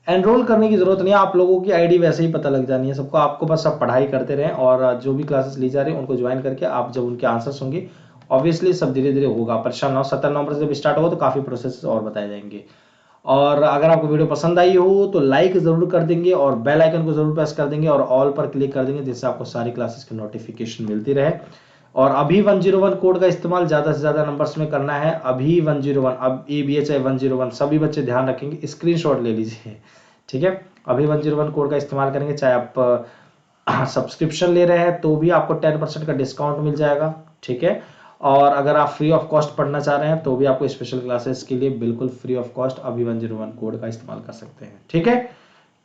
एनरोल करने की जरूरत नहीं है, आप लोगों की आईडी वैसे ही पता लग जानी है सबको। आपको बस आप पढ़ाई करते रहें और जो भी क्लासेस ली जा रही है उनको ज्वाइन करके आप जब उनके आंसर्स होंगे, ऑब्वियसली सब धीरे धीरे होगा, परेशान ना हो। 17 नवंबर से जब स्टार्ट होगा तो काफी प्रोसेस और बताए जाएंगे। और अगर आपको वीडियो पसंद आई हो तो लाइक जरूर कर देंगे और बेल आइकन को जरूर प्रेस कर देंगे और ऑल पर क्लिक कर देंगे, जिससे आपको सारी क्लासेस की नोटिफिकेशन मिलती रहे। और अभी 101 कोड का इस्तेमाल ज्यादा से ज्यादा नंबर्स में करना है। अभी 101, अब ABHI 101 सभी बच्चे ध्यान रखेंगे, स्क्रीनशॉट ले लीजिए, ठीक है। अभी 101 कोड का इस्तेमाल करेंगे, चाहे आप सब्सक्रिप्शन ले रहे हैं तो भी आपको 10% का डिस्काउंट मिल जाएगा, ठीक है। और अगर आप फ्री ऑफ कॉस्ट पढ़ना चाह रहे हैं तो भी आपको स्पेशल क्लासेस के लिए बिल्कुल फ्री ऑफ कॉस्ट अभी 101 कोड का इस्तेमाल कर सकते हैं, ठीक है।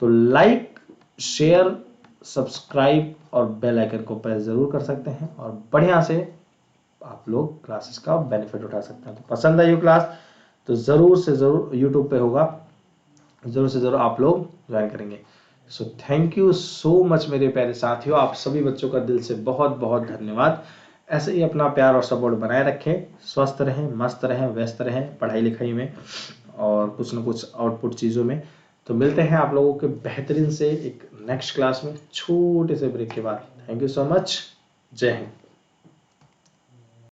तो लाइक, शेयर, सब्सक्राइब और बेल आइकन को प्रेस जरूर कर सकते हैं और बढ़िया से आप लोग क्लासेस का बेनिफिट उठा सकते हैं। तो पसंद आई हो क्लास तो जरूर से जरूर, यूट्यूब पे होगा, जरूर से जरूर आप लोग ज्वाइन करेंगे। So thank you so much मेरे प्यारे साथियों, आप सभी बच्चों का दिल से बहुत बहुत धन्यवाद। ऐसे ही अपना प्यार और सपोर्ट बनाए रखें, स्वस्थ रहें, मस्त रहें, व्यस्त रहें पढ़ाई लिखाई में और कुछ ना कुछ आउटपुट चीज़ों में। तो मिलते हैं आप लोगों के बेहतरीन से एक नेक्स्ट क्लास में छोटे से ब्रेक के बाद। Thank you so much. जय हिंद।